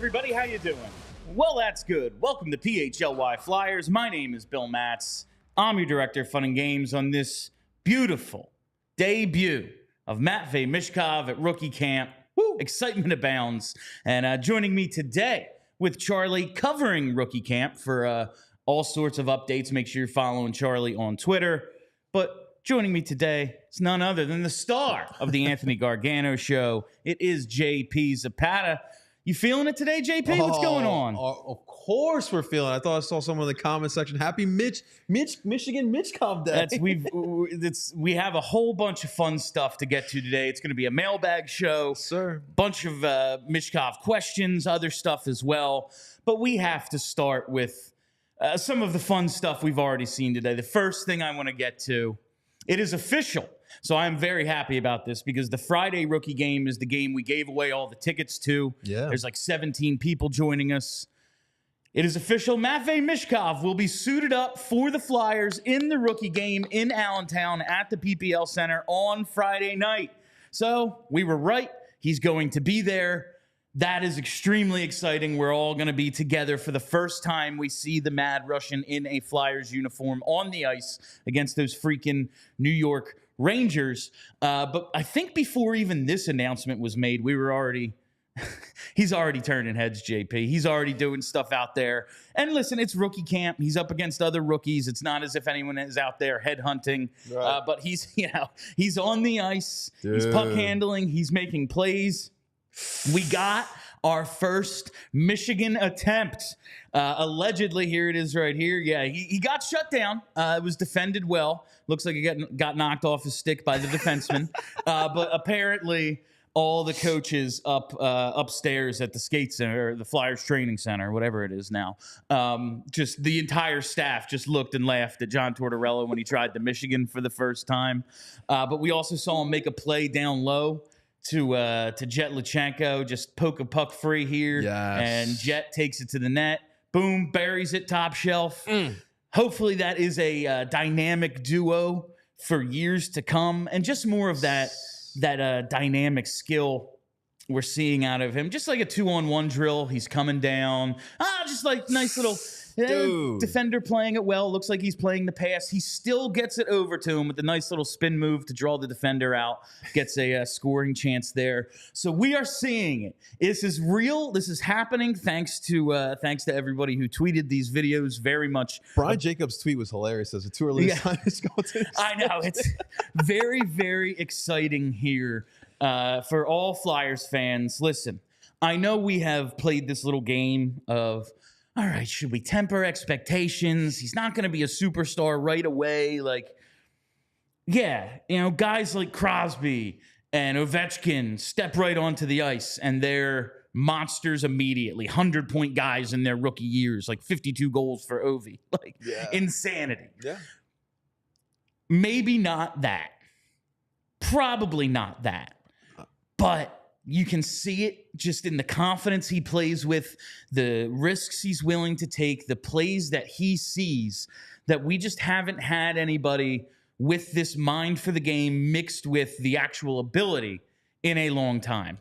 everybody, how you doing? Well, that's good. Welcome to PHLY Flyers. My name is Bill Matz. I'm your director of fun and games on this beautiful debut of Matvei Michkov at rookie camp. Woo! Excitement abounds. And joining me today with Charlie covering rookie camp for all sorts of updates. Make sure you're following Charlie on Twitter. But joining me today is none other than the star of the Anthony Gargano Show. It is JP Zapata. You feeling it today, JP? What's going on? Of course we're feeling it. I thought I saw someone in the comment section. Happy Michigan Michkov Day. We have a whole bunch of fun stuff to get to today. It's going to be a mailbag show. Sir. Bunch of Michkov questions, other stuff as well. But we have to start with some of the fun stuff we've already seen today. The first thing I want to get to, it is official. So I'm very happy about this because the Friday rookie game is the game we gave away all the tickets to. Yeah. There's like 17 people joining us. It is official. Matvei Michkov will be suited up for the Flyers in the rookie game in Allentown at the PPL Center on Friday night. So we were right. He's going to be there. That is extremely exciting. We're all going to be together for the first time we see the Mad Russian in a Flyers uniform on the ice against those freaking New York Rangers. But I think before even this announcement was made, we were already... he's already turning heads, JP. He's already doing stuff out there. And listen, it's rookie camp. He's up against other rookies. It's not as if anyone is out there headhunting. Right. But he's on the ice. Dude. He's puck handling. He's making plays. We got our first Michigan attempt. Allegedly, here it is right here. Yeah, he got shut down. It was defended well. Looks like he got knocked off his stick by the defenseman. But apparently, all the coaches upstairs at the skate center, or the Flyers training center, whatever it is now, just the entire staff just looked and laughed at John Tortorella when he tried the Michigan for the first time. But we also saw him make a play down low to Jet Lachenko, just poke a puck free here. Yes. And Jet takes it to the net. Boom, buries it top shelf. Hopefully that is a dynamic duo for years to come. And just more of that dynamic skill we're seeing out of him. Just like a 2-on-1 drill. He's coming down. Just like nice little... defender playing it well. Looks like he's playing the pass. He still gets it over to him with a nice little spin move to draw the defender out. Gets a scoring chance there. So we are seeing it. This is real. This is happening. Thanks to everybody who tweeted these videos very much. Brian Jacobs' tweet was hilarious. It's too early to sign his goal. I know. It's very, very exciting here for all Flyers fans. Listen, I know we have played this little game of, all right, should we temper expectations? He's not going to be a superstar right away. Like, yeah, guys like Crosby and Ovechkin step right onto the ice, and they're monsters immediately. 100-point guys in their rookie years, like 52 goals for Ovi. Like, insanity. Yeah. Maybe not that. Probably not that. But you can see it just in the confidence he plays with, the risks he's willing to take, the plays that he sees, that we just haven't had anybody with this mind for the game mixed with the actual ability in a long time.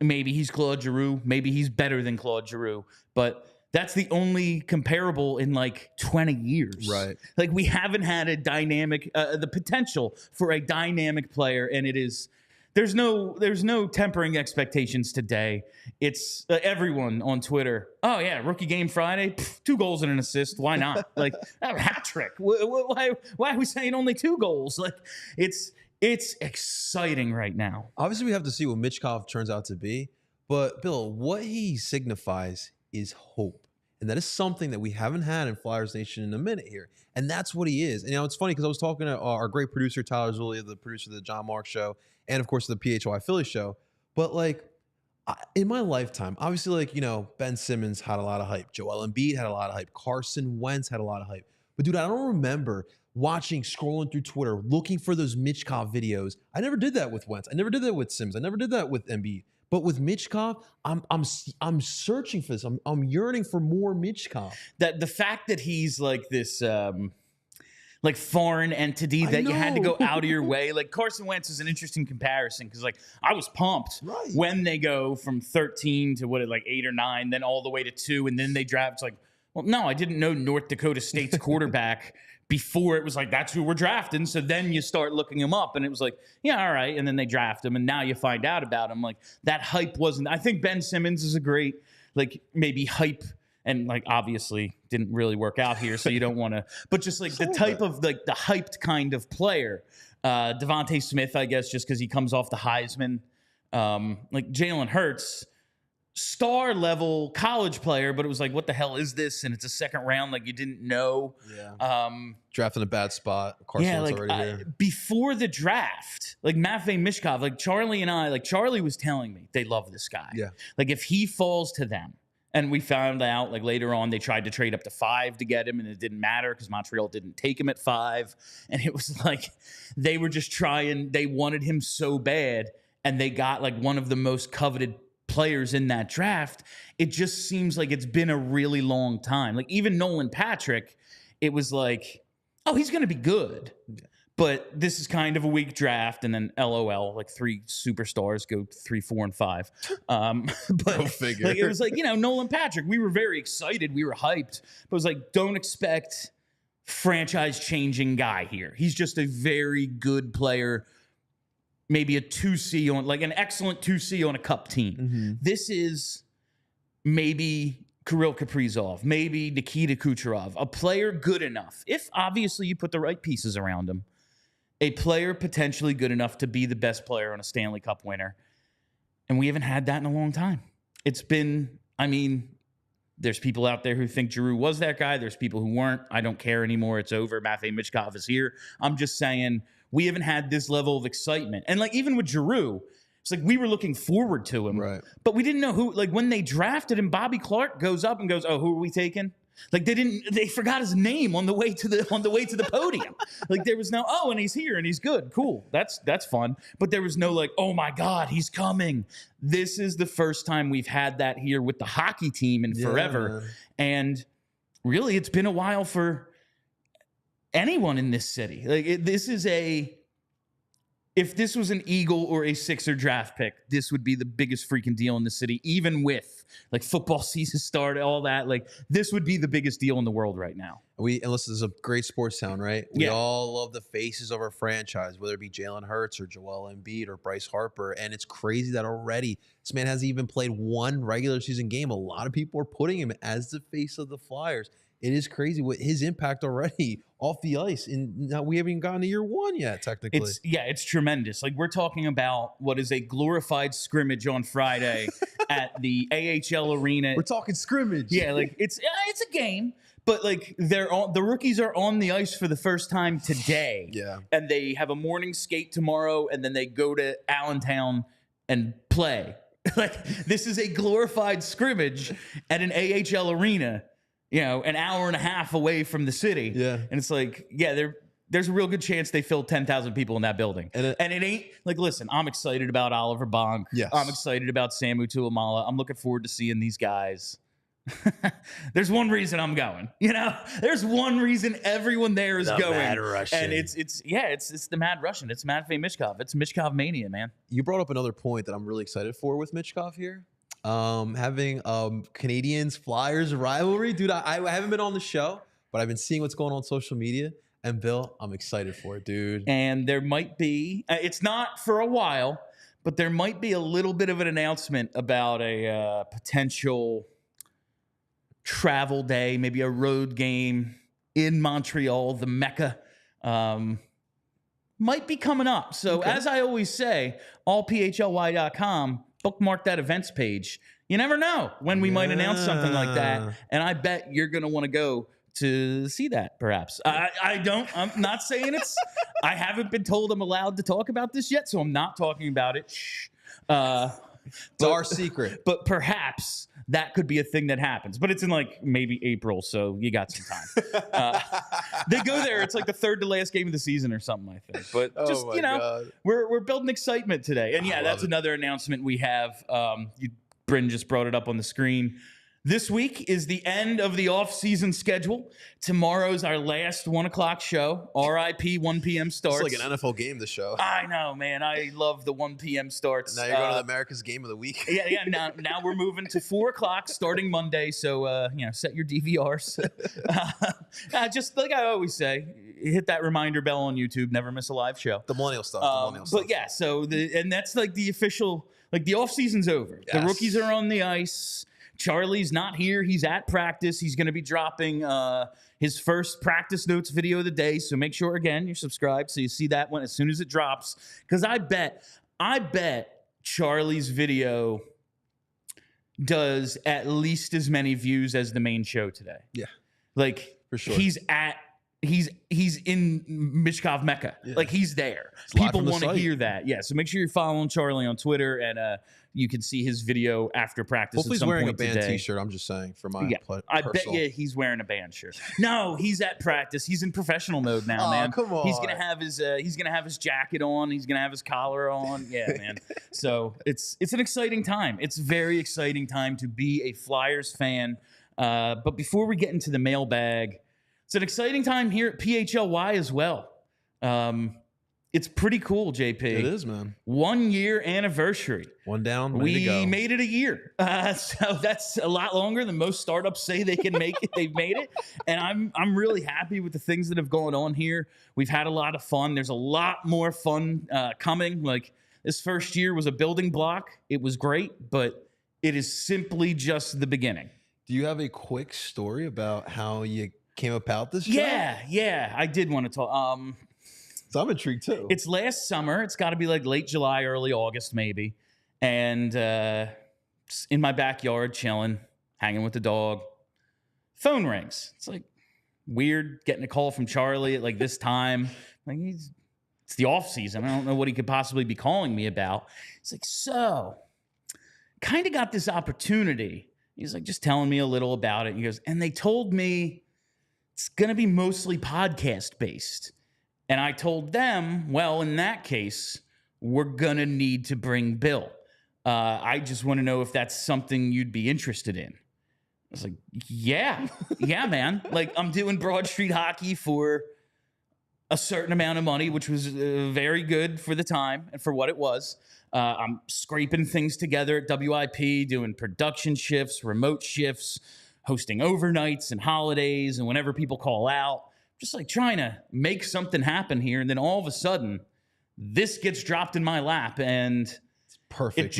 Maybe he's Claude Giroux. Maybe he's better than Claude Giroux. But that's the only comparable in like 20 years. Right. Like we haven't had a dynamic, the potential for a dynamic player, and it is... There's no tempering expectations today. It's everyone on Twitter. Oh yeah, rookie game Friday, 2 goals and an assist. Why not? Like a hat trick. Why are we saying only 2 goals? Like it's exciting right now. Obviously, we have to see what Michkov turns out to be. But Bill, what he signifies is hope, and that is something that we haven't had in Flyers Nation in a minute here. And that's what he is. And it's funny because I was talking to our great producer Tyler Zulia, the producer of the John Mark Show, and of course the PHLY Philly Show. But like in my lifetime, obviously, like Ben Simmons had a lot of hype, Joel Embiid had a lot of hype, Carson Wentz had a lot of hype. But dude, I don't remember scrolling through Twitter, looking for those Michkov videos. I never did that with Wentz. I never did that with Simmons. I never did that with Embiid. But with Michkov, I'm searching for this. I'm yearning for more Michkov. That the fact that he's like this like foreign entity that you had to go out of your way. Like Carson Wentz is an interesting comparison because like I was pumped when they go from 13 to what, like 8 or 9, then all the way to 2, and then they draft. It's like, well, no, I didn't know North Dakota State's quarterback before it was like, that's who we're drafting. So then you start looking him up, and it was like, yeah, all right. And then they draft him, and now you find out about him. Like that hype wasn't. I think Ben Simmons is a great, like maybe hype. And like obviously didn't really work out here, so you don't want to. But just like the type of like the hyped kind of player, Devontae Smith, I guess, just because he comes off the Heisman. Like Jalen Hurts, star level college player, but it was like, what the hell is this? And it's a second round, like you didn't know. Yeah. Drafting a bad spot. Carson was already here. Before the draft, like Matvei Michkov, like Charlie and I, like Charlie was telling me they love this guy. Yeah. Like if he falls to them. And we found out, like, later on, they tried to trade up to 5 to get him, and it didn't matter because Montreal didn't take him at 5. And it was like they were just trying. They wanted him so bad, and they got, like, one of the most coveted players in that draft. It just seems like it's been a really long time. Like, even Nolan Patrick, it was like, oh, he's going to be good. Yeah. But this is kind of a weak draft, and then LOL, like 3 superstars go 3, 4, and 5. But Go figure. Like, it was like, Nolan Patrick. We were very excited. We were hyped. But it was like, don't expect franchise-changing guy here. He's just a very good player, maybe a 2C on, like an excellent 2C on a cup team. Mm-hmm. This is maybe Kirill Kaprizov, maybe Nikita Kucherov, a player good enough, if obviously you put the right pieces around him, a player potentially good enough to be the best player on a Stanley Cup winner. And we haven't had that in a long time. It's been, I mean, there's people out there who think Giroux was that guy. There's people who weren't. I don't care anymore. It's over. Matvei Michkov is here. I'm just saying we haven't had this level of excitement. And like even with Giroux, it's like we were looking forward to him. Right. But we didn't know who, like when they drafted him, Bobby Clark goes up and goes, oh, who are we taking? Like they forgot his name on the way to the podium. Like there was no, oh, and he's here and he's good. Cool. That's fun. But there was no like, oh my God, he's coming. This is the first time we've had that here with the hockey team in forever. And really it's been a while for anyone in this city. Like if this was an Eagle or a Sixer draft pick, this would be the biggest freaking deal in the city, even with like football season started, all that. Like this would be the biggest deal in the world right now. And listen, this is a great sports town, right? We all love the faces of our franchise, whether it be Jalen Hurts or Joel Embiid or Bryce Harper. And it's crazy that already this man hasn't even played one regular season game. A lot of people are putting him as the face of the Flyers. It is crazy with his impact already off the ice. And now we haven't even gotten to year 1 yet, technically. It's tremendous. Like we're talking about what is a glorified scrimmage on Friday at the AHL arena. We're talking scrimmage. Yeah, like it's a game, but like the rookies are on the ice for the first time today. Yeah. And they have a morning skate tomorrow, and then they go to Allentown and play. Like this is a glorified scrimmage at an AHL arena. An hour and a half away from the city. Yeah. And it's like, there's a real good chance they filled 10,000 people in that building. And it ain't, like, listen, I'm excited about Oliver Bonk. Yes. I'm excited about Samu Tuamala. I'm looking forward to seeing these guys. There's one reason I'm going. There's one reason everyone there is going. Mad Russian. And it's the Mad Russian. It's Matvei Michkov. It's Michkov mania, man. You brought up another point that I'm really excited for with Michkov here. Having Canadians Flyers rivalry, dude. I haven't been on the show, but I've been seeing what's going on social media. And Bill, I'm excited for it, dude. And there might be, it's not for a while, but there might be a little bit of an announcement about a potential travel day, maybe a road game in Montreal, the Mecca. Might be coming up. So as I always say, allphly.com. Bookmark that events page. You never know when we might announce something like that. And I bet you're going to want to go to see that, perhaps. I'm not saying I haven't been told I'm allowed to talk about this yet, so I'm not talking about it. Shh. It's our secret. But perhaps that could be a thing that happens. But it's in like maybe April, so you got some time. They go there. It's like the third to last game of the season or something, I think. But just, God. We're building excitement today. And that's another announcement we have. Bryn just brought it up on the screen. This week is the end of the off-season schedule. Tomorrow's our last 1 o'clock show. RIP 1 p.m. starts. It's like an NFL game, this show. I know, man. I love the 1 p.m. starts. Now you're going to the America's Game of the Week. Yeah. Now we're moving to 4 o'clock starting Monday. So, set your DVRs. Just like I always say, hit that reminder bell on YouTube. Never miss a live show. The millennial stuff. But yeah, so and that's like the official, like the off season's over. Yes. The rookies are on the ice. Charlie's not here. He's at practice. He's going to be dropping his first practice notes video of the day. So make sure, again, you're subscribed so you see that one as soon as it drops. Because I bet Charlie's video does at least as many views as the main show today. Yeah, like for sure. He's in Michkov Mecca. Yeah. Like he's there. It's live People from the want to site. hear that. Yeah. So make sure you're following Charlie on Twitter, and you can see his video after practice. Hopefully at he's some wearing a point band today. T-shirt. I'm just saying for my I bet personal. you he's wearing a band shirt. No, he's at practice. He's in professional mode now, man. Come on. He's gonna have his jacket on. He's gonna have his collar on. Yeah, man. So it's an exciting time. It's a very exciting time to be a Flyers fan. But before we get into the mailbag, it's an exciting time here at PHLY as well. It's pretty cool, JP. It is, man. 1 year anniversary. One down, ready to We go. made it a year. So that's a lot longer than most startups say they can make it. They've made it. And I'm really happy with the things that have gone on here. We've had a lot of fun. There's a lot more fun coming. Like this first year was a building block. It was great, but it is simply just the beginning. Do you have a quick story about how you came about this show? Yeah. I did want to talk. So I'm intrigued too. It's last summer. It's got to be like late July, early August, maybe. And just in my backyard, chilling, hanging with the dog. Phone rings. It's like weird getting a call from Charlie at like this time. Like it's the off season. I don't know what he could possibly be calling me about. It's like, so kind of got this opportunity. He's like just telling me a little about it. He goes, and they told me it's going to be mostly podcast based. And I told them, well, in that case, we're going to need to bring Bill. I just want to know if that's something you'd be interested in. I was like, yeah, man. Like, I'm doing Broad Street hockey for a certain amount of money, which was very good for the time and for what it was. I'm scraping things together at WIP, doing production shifts, remote shifts, hosting overnights and holidays, and whenever people call out. Just like trying to make something happen here. And then all of a sudden, this gets dropped in my lap and It's perfect,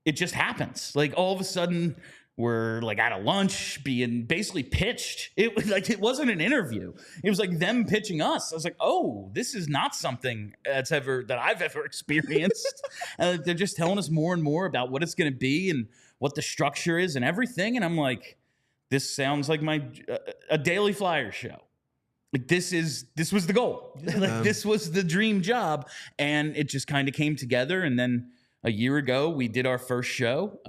it just happens. Like all of a sudden we're like at a lunch being basically pitched. It was like, it wasn't an interview. It was like them pitching us. I was like, oh, this is not something that I've ever experienced. They're just telling us more and more about what it's going to be and what the structure is and everything. And I'm like, this sounds like a daily Flyers show. Like this was the goal. Like this was the dream job, and it just kind of came together. And then a year ago, we did our first show.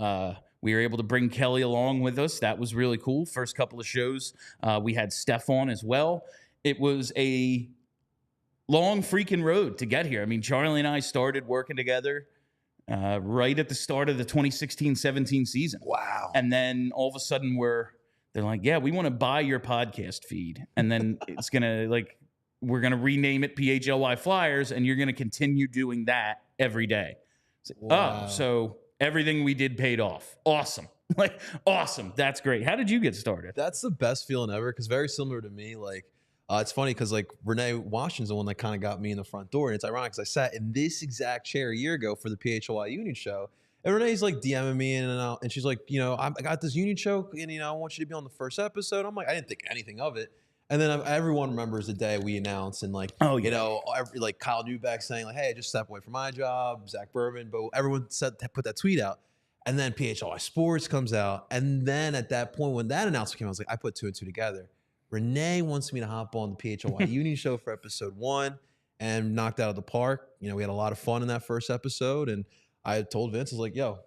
We were able to bring Kelly along with us. That was really cool. First couple of shows, we had Steph on as well. It was a long freaking road to get here. I mean, Charlie and I started working together right at the start of the 2016-17 season. Wow. And then all of a sudden they're like, yeah, we want to buy your podcast feed. And then it's going to we're going to rename it PHLY Flyers, and you're going to continue doing that every day. It's like, wow. Oh, so everything we did paid off. Awesome. Awesome. That's great. How did you get started? That's the best feeling ever, because very similar to me. It's funny because Renee Washington's the one that kind of got me in the front door. And it's ironic because I sat in this exact chair a year ago for the PHLY Union show. And Renee's DMing me and she's like, I got this union show and, I want you to be on the first episode. I'm like, I didn't think anything of it. And then everyone remembers the day we announced and Kyle Newbeck saying hey, I just stepped away from my job, Zach Berman, but everyone put that tweet out. And then PHLY Sports comes out. And then at that point, when that announcement came out, I was like, I put two and two together. Renee wants me to hop on the PHLY Union show for episode 1 and knocked out of the park. We had a lot of fun in that first episode. And I told Vince, I was like, yo,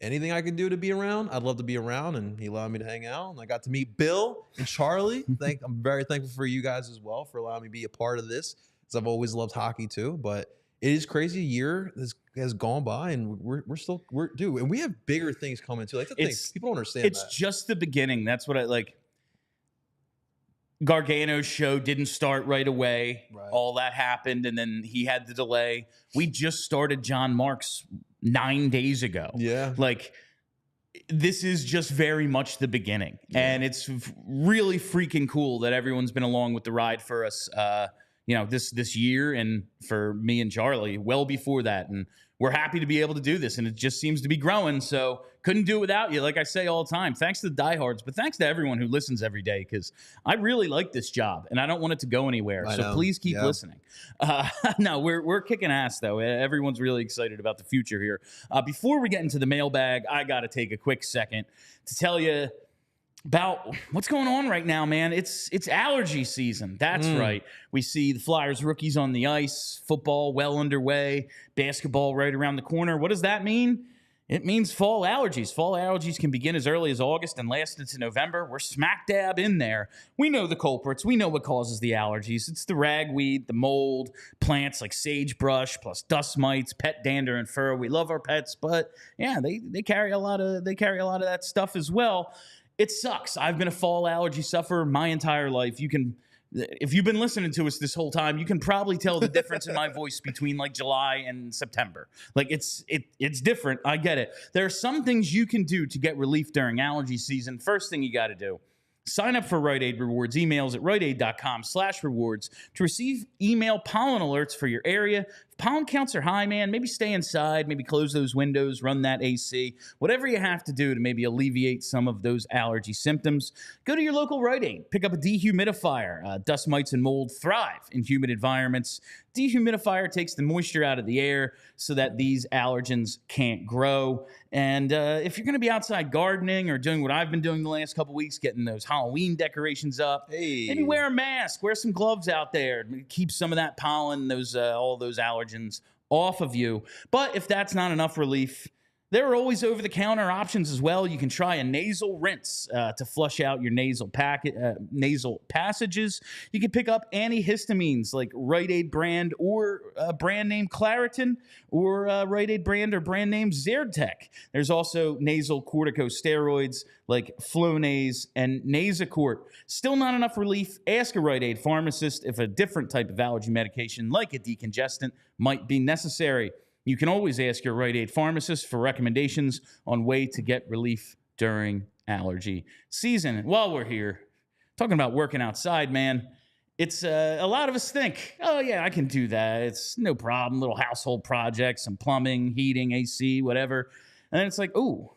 anything I can do to be around, I'd love to be around. And he allowed me to hang out. And I got to meet Bill and Charlie. I'm very thankful for you guys as well for allowing me to be a part of this, because I've always loved hockey too. But It is crazy. A year has gone by, and we're dude, and we have bigger things coming too. Like the thing, people don't understand. It's just the beginning. That's what I like. Gargano's show didn't start right away. Right. All that happened, and then he had the delay. We just started John Marks 9 days ago. Yeah. Like, this is just very much the beginning. Yeah. And it's really freaking cool that everyone's been along with the ride for us, this year, and for me and Charlie well before that. And we're happy to be able to do this, and it just seems to be growing. So couldn't do it without you. Like I say all the time, thanks to the diehards, but thanks to everyone who listens every day, because I really like this job, and I don't want it to go anywhere. So please keep listening. No, we're kicking ass, though. Everyone's really excited about the future here. Before we get into the mailbag, I got to take a quick second to tell you about what's going on right now, man. It's allergy season. That's right. We see the Flyers rookies on the ice, football well underway, basketball right around the corner. What does that mean? It means fall allergies. Fall allergies can begin as early as August and last into November. We're smack dab in there. We know the culprits. We know what causes the allergies. It's the ragweed, the mold, plants like sagebrush, plus dust mites, pet dander and fur. We love our pets, but yeah, they carry a lot of that stuff as well. It sucks. I've been a fall allergy sufferer my entire life. If you've been listening to us this whole time, you can probably tell the difference in my voice between like July and September. Like it's different. I get it. There are some things you can do to get relief during allergy season. First thing you got to do, sign up for Rite Aid Rewards emails at riteaid.com/rewards to receive email pollen alerts for your area. If pollen counts are high, man, maybe stay inside, maybe close those windows, run that AC, whatever you have to do to maybe alleviate some of those allergy symptoms. Go to your local Rite Aid, pick up a dehumidifier. Dust mites and mold thrive in humid environments. Dehumidifier takes the moisture out of the air so that these allergens can't grow. And if you're going to be outside gardening or doing what I've been doing the last couple weeks, getting those Halloween decorations up, maybe wear a mask, wear some gloves out there, keep some of that pollen, all those allergens off of you. But if that's not enough relief, there are always over-the-counter options as well. You can try a nasal rinse to flush out your nasal passages. You can pick up antihistamines like Rite Aid brand or brand name Claritin, or Rite Aid brand or brand name Zyrtec. There's also nasal corticosteroids like Flonase and Nasacort. Still not enough relief? Ask a Rite Aid pharmacist if a different type of allergy medication like a decongestant might be necessary. You can always ask your Rite Aid pharmacist for recommendations on way to get relief during allergy season. And while we're here, talking about working outside, man, it's a lot of us think, oh, yeah, I can do that. It's no problem. Little household projects, some plumbing, heating, AC, whatever. And then it's like, oh,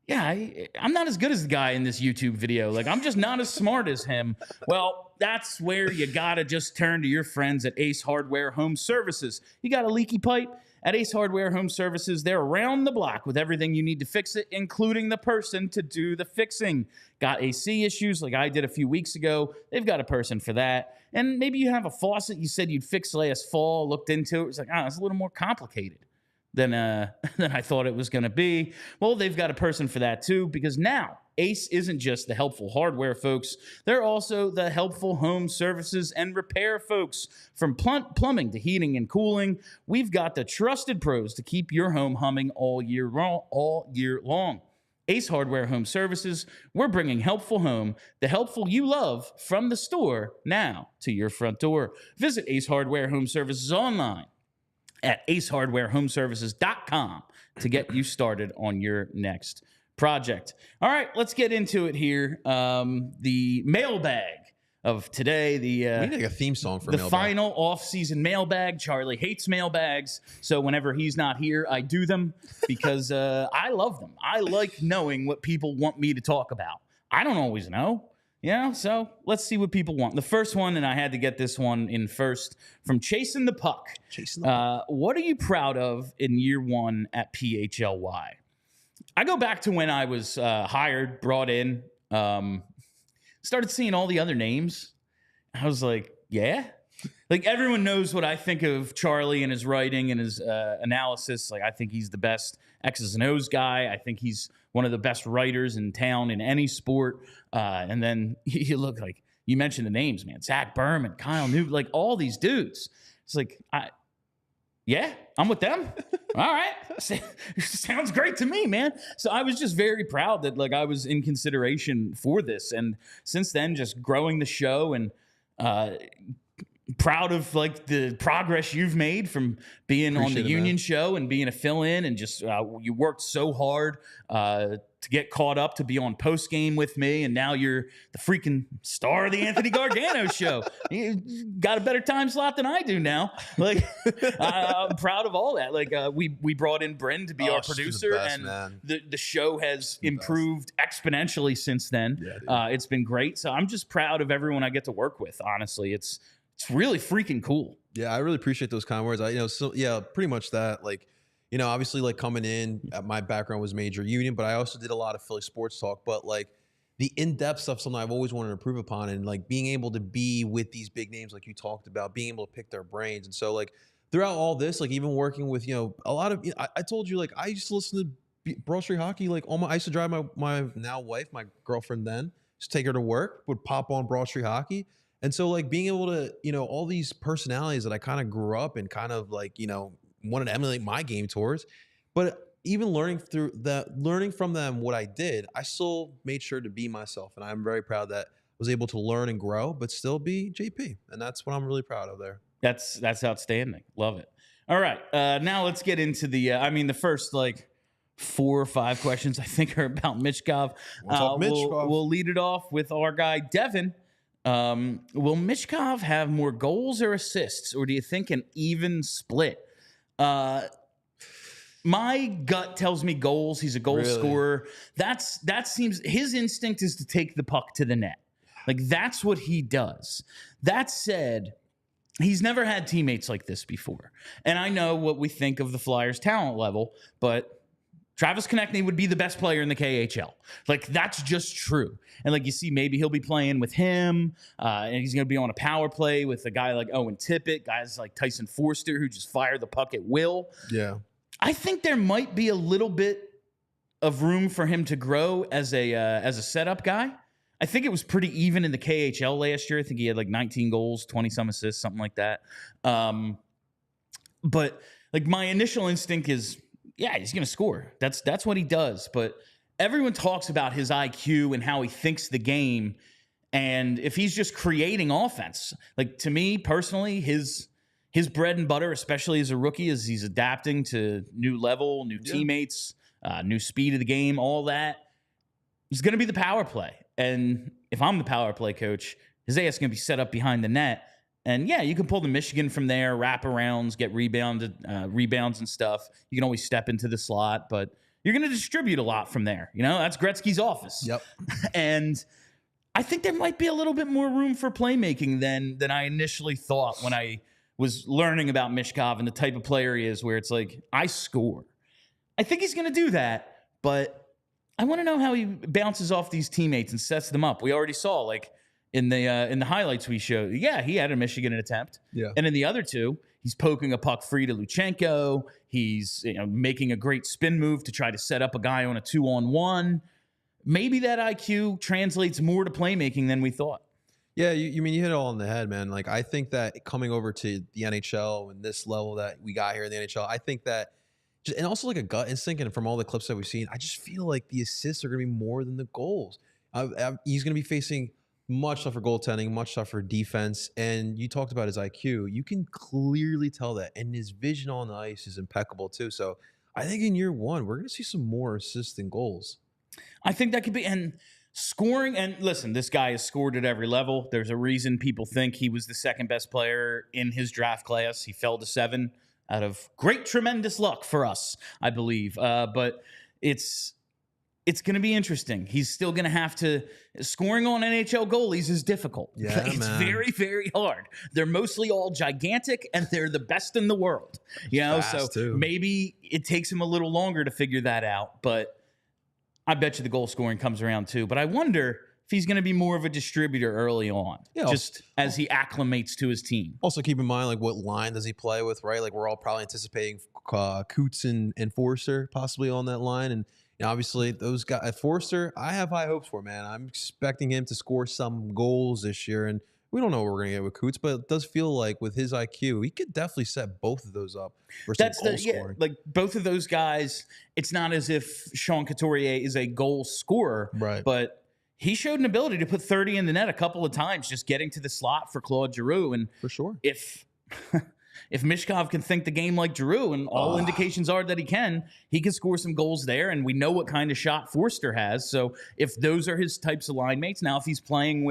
yeah, I'm not as good as the guy in this YouTube video. Like, I'm just not as smart as him. Well, that's where you got to just turn to your friends at Ace Hardware Home Services. You got a leaky pipe? At Ace Hardware Home Services, they're around the block with everything you need to fix it, including the person to do the fixing. Got AC issues like I did a few weeks ago? They've got a person for that. And maybe you have a faucet you said you'd fix last fall, looked into it. It was like, it's a little more complicated than I thought it was going to be. Well, they've got a person for that too, because now Ace isn't just the helpful hardware folks. They're also the helpful home services and repair folks. From plumbing to heating and cooling, we've got the trusted pros to keep your home humming all year long. Ace Hardware Home Services, we're bringing helpful home, the helpful you love, from the store now to your front door. Visit Ace Hardware Home Services online at acehardwarehomeservices.com to get you started on your next project. All right, let's get into it here. The mailbag of today. We need like a theme song for the mailbag. Final off-season mailbag. Charlie hates mailbags, so whenever he's not here, I do them because I love them. I like knowing what people want me to talk about. I don't always know. So let's see what people want. The first one, and I had to get this one in first, from Chasin the Puck. What are you proud of in year one at PHLY? I go back to when I was hired, brought in, started seeing all the other names. I was like, yeah. Like, everyone knows what I think of Charlie and his writing and his analysis. Like, I think he's the best X's and O's guy. I think he's one of the best writers in town in any sport. And then you look, like, you mentioned the names, man. Zach Berman, Kyle Newt, like all these dudes. It's like, Yeah, I'm with them. All right. Sounds great to me, man. So I was just very proud that like I was in consideration for this. And since then, just growing the show and proud of like the progress you've made from being on the Union show and being a fill-in, and just you worked so hard to get caught up to be on post game with me, and now you're the freaking star of the Anthony Gargano show. You got a better time slot than I do now. Like I'm proud of all that. Like we brought in Bryn to be our producer, best, and the show has improved exponentially since then. Yeah, it's been great. So I'm just proud of everyone I get to work with. Honestly, it's really freaking cool. Yeah, I really appreciate those kind words. Pretty much that. Like, obviously, like coming in, my background was major Union, but I also did a lot of Philly sports talk. But like the in-depth stuff, something I've always wanted to improve upon, and like being able to be with these big names, like you talked about, being able to pick their brains. And so, like throughout all this, like even working with a lot of, I told you, like I used to listen to Broad Street Hockey. Like I used to drive my now wife, my girlfriend then, just take her to work, would pop on Broad Street Hockey. And so like being able to, all these personalities that I kind of grew up and kind of like, wanted to emulate my game towards, but even learning from them what I did, I still made sure to be myself. And I'm very proud that I was able to learn and grow, but still be JP. And that's what I'm really proud of there. That's outstanding. Love it. All right. Now let's get into the first like 4 or 5 questions I think are about Michkov. We'll lead it off with our guy, Devon. Will Michkov have more goals or assists, or do you think an even split? My gut tells me goals. He's a goal scorer. That seems his instinct is to take the puck to the net. Like that's what he does. That said, he's never had teammates like this before. And I know what we think of the Flyers talent level, but Travis Konechny would be the best player in the KHL. Like, that's just true. And, like, you see, maybe he'll be playing with him, and he's going to be on a power play with a guy like Owen Tippett, guys like Tyson Forster who just fire the puck at will. Yeah. I think there might be a little bit of room for him to grow as a setup guy. I think it was pretty even in the KHL last year. I think he had, like, 19 goals, 20-some assists, something like that. But, like, my initial instinct is, yeah, he's going to score. That's what he does. But everyone talks about his IQ and how he thinks the game. And if he's just creating offense, like to me personally, his bread and butter, especially as a rookie, is he's adapting to new level, new teammates, new speed of the game, all that. He's going to be the power play. And if I'm the power play coach, his ass is going to be set up behind the net. And yeah, you can pull the Michigan from there, wraparounds, get rebounds and stuff. You can always step into the slot, but you're going to distribute a lot from there. That's Gretzky's office. Yep. And I think there might be a little bit more room for playmaking than I initially thought when I was learning about Michkov and the type of player he is, where it's like, I score. I think he's going to do that, but I want to know how he bounces off these teammates and sets them up. We already saw, like, in the highlights we showed, yeah, he had a Michigan attempt. Yeah. And in the other 2, he's poking a puck free to Luchenko. He's making a great spin move to try to set up a guy on a 2-on-1. Maybe that IQ translates more to playmaking than we thought. Yeah, you hit it all on the head, man. Like I think that coming over to the NHL and this level that we got here in the NHL, I think that and also like a gut instinct, and from all the clips that we've seen, I just feel like the assists are going to be more than the goals. He's going to be facing much tougher goaltending, much tougher defense. And you talked about his IQ. You can clearly tell that. And his vision on the ice is impeccable too. So I think in year 1, we're going to see some more assists than goals. I think that could be. And scoring, and listen, this guy has scored at every level. There's a reason people think he was the second best player in his draft class. He fell to 7 out of tremendous luck for us, I believe. But it's going to be interesting. He's still going to have to scoring on NHL goalies is difficult. Yeah, it's very, very hard. They're mostly all gigantic and they're the best in the world. Maybe it takes him a little longer to figure that out, but I bet you the goal scoring comes around too. But I wonder if he's going to be more of a distributor early on, as he acclimates to his team. Also keep in mind, like, what line does he play with, right? Like, we're all probably anticipating Coots and Forster possibly on that line. And obviously, those guys, Forster, I have high hopes for, man. I'm expecting him to score some goals this year. And We don't know what we're going to get with Coots, but it does feel like with his IQ, he could definitely set both of those up for some goal scoring. Like both of those guys, it's not as if Sean Couturier is a goal scorer, Right. but he showed an ability to put 30 in the net a couple of times, just getting to the slot for Claude Giroux. And For sure. if Michkov can think the game like Giroux, and all indications are that he can score some goals there. And we know what kind of shot Forster has. So if those are his types of line mates, now if he's playing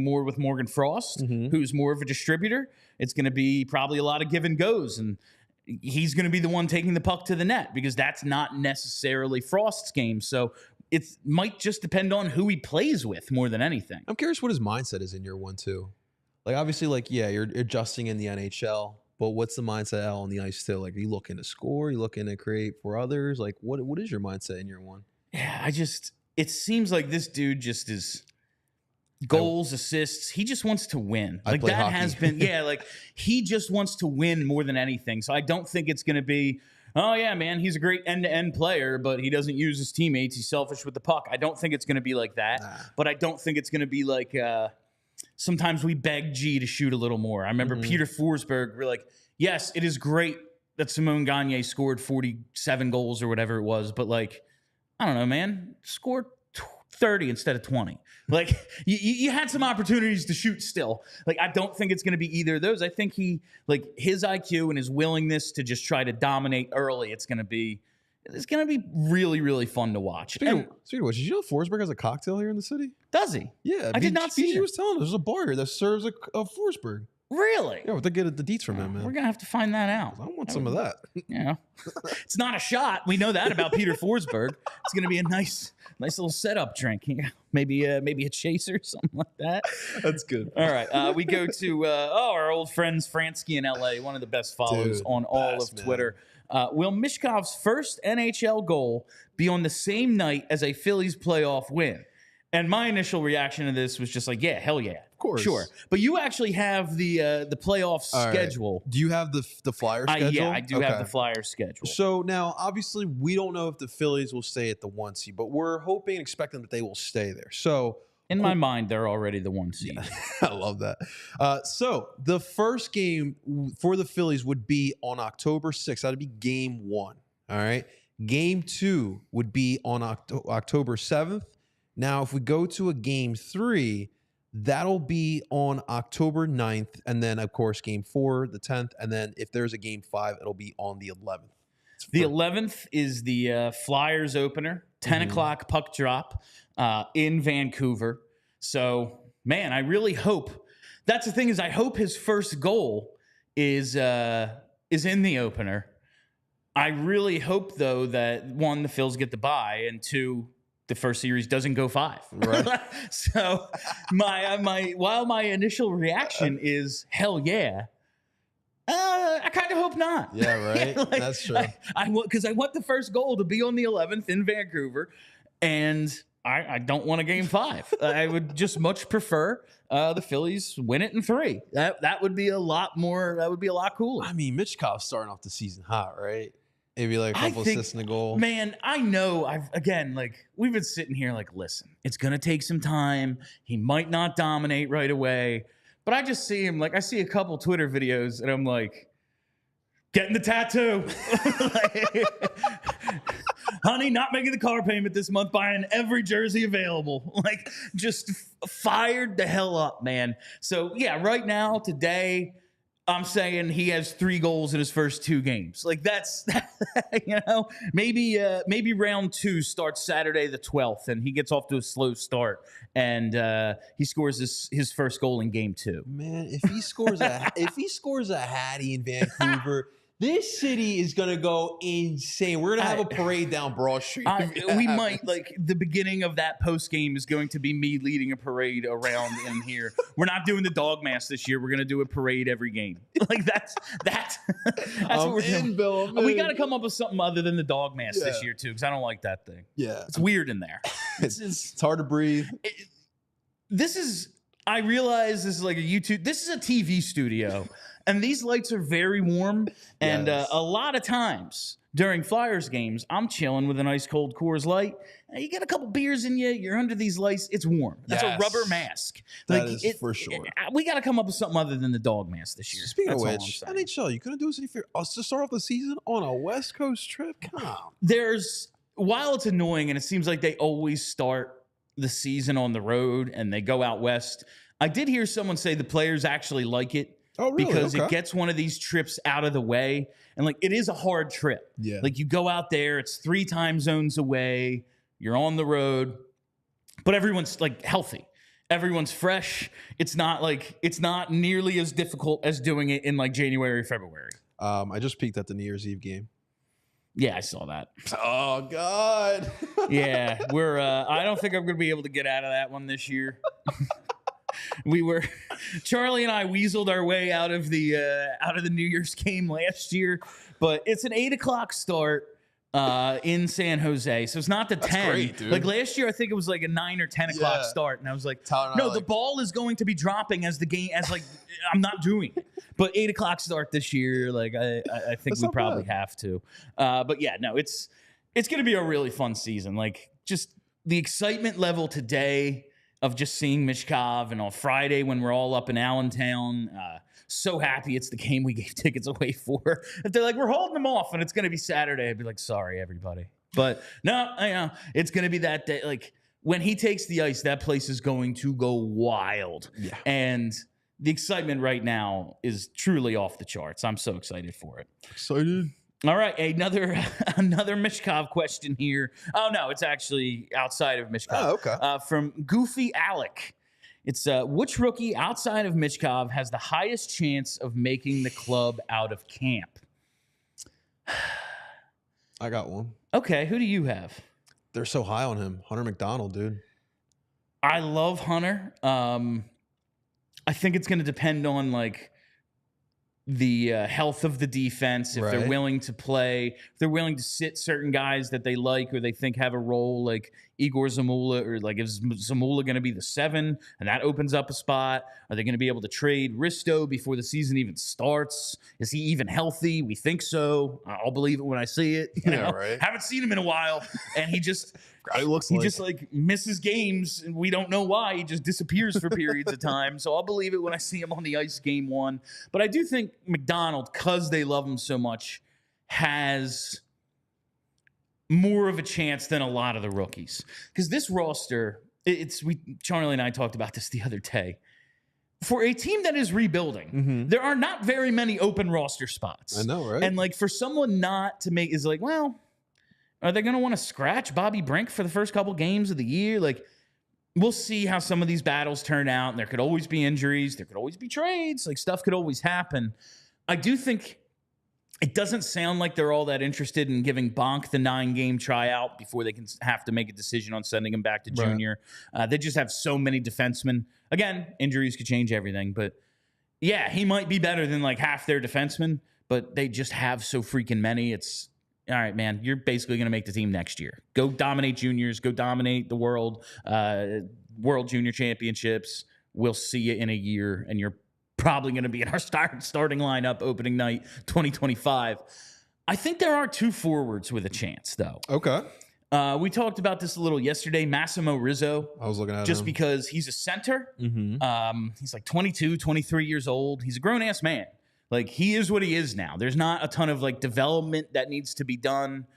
more with Morgan Frost, who's more of a distributor, it's going to be probably a lot of give and goes. And he's going to be the one taking the puck to the net because that's not necessarily Frost's game. So it might just depend on who he plays with more than anything. I'm curious what his mindset is in year one, too. Like, obviously, like, yeah, you're adjusting in the NHL, but what's the mindset out on the ice still? Like, are you looking to score? Are you looking to create for others? Like, what is your mindset in year one? Yeah, it seems like this dude just is goals, assists. He just wants to win. Like that hockey. has been, like he just wants to win more than anything. So I don't think it's going to be, oh yeah, man, he's a great end-to-end player, but he doesn't use his teammates. He's selfish with the puck. I don't think it's going to be like that. But I don't think it's going to be like, sometimes we beg G to shoot a little more. I remember Peter Forsberg, we're like, yes, it is great that Simone Gagne scored 47 goals or whatever it was, but like, I don't know, man, scored 30 instead of 20. Like, you had some opportunities to shoot still. Like, I don't think it's going to be either of those. I think his IQ and his willingness to just try to dominate early, it's going to be really, really fun to watch. Speaking of which, did you know Forsberg has a cocktail here in the city? Does he? Yeah. I did not see She it. was telling us there's a bar here that serves a Forsberg. Really? Yeah, we'll have to get the deets from him, man. We're going to have to find that out. I want some of that. It's not a shot. We know that about Peter Forsberg. It's going to be a nice little setup drink. Maybe a chaser, something like that. That's good. All right. We go to our old friends Franzke in LA, one of the best follows on all of Twitter. Will Michkov's first NHL goal be on the same night as a Phillies playoff win? And my initial reaction to this was just like, yeah, hell yeah. Of course. Sure. But you actually have the playoff schedule. Right. Do you have the Flyers schedule? Yeah, I do have the Flyers schedule. So now, obviously, we don't know if the Phillies will stay at the 1 seed, but we're hoping and expecting that they will stay there. So in my mind, they're already the 1 seed. I love that. So the first game for the Phillies would be on October 6th. That would be game 1. All right. Game 2 would be on October 7th. Now, if we go to a game 3, that'll be on October 9th. And then, of course, game 4, the 10th. And then if there's a game 5, it'll be on the 11th. The 11th is the Flyers opener, 10 o'clock puck drop in Vancouver. So, man, I really hope. That's the thing is I hope his first goal is in the opener. I really hope, though, that, 1, the Phils get the bye, and 2, the first series doesn't go 5. Right. So while my initial reaction is hell yeah, I kind of hope not. Yeah, right. That's true. Because I want the first goal to be on the 11th in Vancouver, and I don't want a game 5. I would just much prefer the Phillies win it in 3. That would be a lot more. That would be a lot cooler. I mean, Michkov's starting off the season hot, right? Maybe like a couple assists in the goal. Man, I know. We've been sitting here like, listen, it's going to take some time. He might not dominate right away. But I just see him, like, I see a couple Twitter videos, and I'm like, getting the tattoo. Honey, not making the car payment this month, buying every jersey available. Like, just fired the hell up, man. So, yeah, right now, today, I'm saying he has 3 goals in his first 2 games. Like that's, maybe round 2 starts Saturday the 12th, and he gets off to a slow start, and he scores his first goal in game 2. Man, if he scores a hattie in Vancouver, this city is gonna go insane. We're gonna have a parade down Broad Street. We might, like, the beginning of that post game is going to be me leading a parade around in here. We're not doing the dog mask this year. We're gonna do a parade every game. Like that's what we're doing. Bill, we got to come up with something other than the dog mask this year too, because I don't like that thing. Yeah, it's weird in there. It's hard to breathe. I realize this is like a YouTube. This is a TV studio. And these lights are very warm, and a lot of times during Flyers games, I'm chilling with an ice cold Coors Light. You get a couple beers in you. You're under these lights. It's warm. That's a rubber mask. That is for sure. We got to come up with something other than the dog mask this year. Speaking of which, NHL, you couldn't do us any favor. Us to start off the season on a West Coast trip? Come on. While it's annoying and it seems like they always start the season on the road and they go out west, I did hear someone say the players actually like it. Oh, really? Because it gets one of these trips out of the way. And, like, it is a hard trip. Yeah. Like, you go out there, it's 3 time zones away, you're on the road, but everyone's, like, healthy. Everyone's fresh. It's not nearly as difficult as doing it in, like, January or February. I just peeked at the New Year's Eve game. Yeah, I saw that. Oh, God. Yeah, I don't think I'm going to be able to get out of that one this year. Charlie and I weaseled our way out of the New Year's game last year, but it's an 8:00 start in San Jose, so it's not the 10. That's great, dude. Like last year, I think it was like a 9 or 10 o'clock start, and I was like, no, the ball is going to be dropping as the game I'm not doing it. But 8:00 start this year, like I think we probably have to. But yeah, no, it's going to be a really fun season. Like just the excitement level today of just seeing Michkov, and on Friday when we're all up in Allentown, so happy it's the game we gave tickets away for. If they're like, we're holding them off and it's going to be Saturday, I'd be like, sorry, everybody. But no, it's going to be that day. Like when he takes the ice, that place is going to go wild. Yeah. And the excitement right now is truly off the charts. I'm so excited for it. Excited. All right, another Michkov question here. Oh, no, it's actually outside of Michkov. Oh, okay. From Goofy Ahhlec. It's which rookie outside of Michkov has the highest chance of making the club out of camp? I got one. Okay, who do you have? They're so high on him. Hunter McDonald, dude. I love Hunter. I think it's going to depend on, like, the health of the defense, if they're willing to play, if they're willing to sit certain guys that they like or they think have a role, like Igor Zamula, or like is Zamula going to be the 7 and that opens up a spot? Are they going to be able to trade Risto before the season even starts? Is he even healthy? We think so. I'll believe it when I see it. You know? Right. Haven't seen him in a while, and he just just misses games, and we don't know why. He just disappears for periods of time. So I'll believe it when I see him on the ice game 1. But I do think McDonald, because they love him so much, has more of a chance than a lot of the rookies. Because this roster, Charlie and I talked about this the other day. For a team that is rebuilding, there are not very many open roster spots. I know, right? And like for someone not to make is like, well, are they going to want to scratch Bobby Brink for the first couple games of the year? Like, we'll see how some of these battles turn out. And there could always be injuries. There could always be trades. Like, stuff could always happen. I do think it doesn't sound like they're all that interested in giving Bonk the 9-game tryout before they can have to make a decision on sending him back to junior. They just have so many defensemen. Again, injuries could change everything. But, yeah, he might be better than, like, half their defensemen. But they just have so freaking many. It's, all right, man, you're basically going to make the team next year. Go dominate juniors. Go dominate the world junior championships. We'll see you in a year, and you're probably going to be in our starting lineup opening night 2025. I think there are 2 forwards with a chance, though. Okay. We talked about this a little yesterday. Massimo Rizzo. I was looking at just him. because he's a center. He's like 22, 23 years old. He's a grown-ass man. Like, he is what he is now. There's not a ton of, like, development that needs to be done.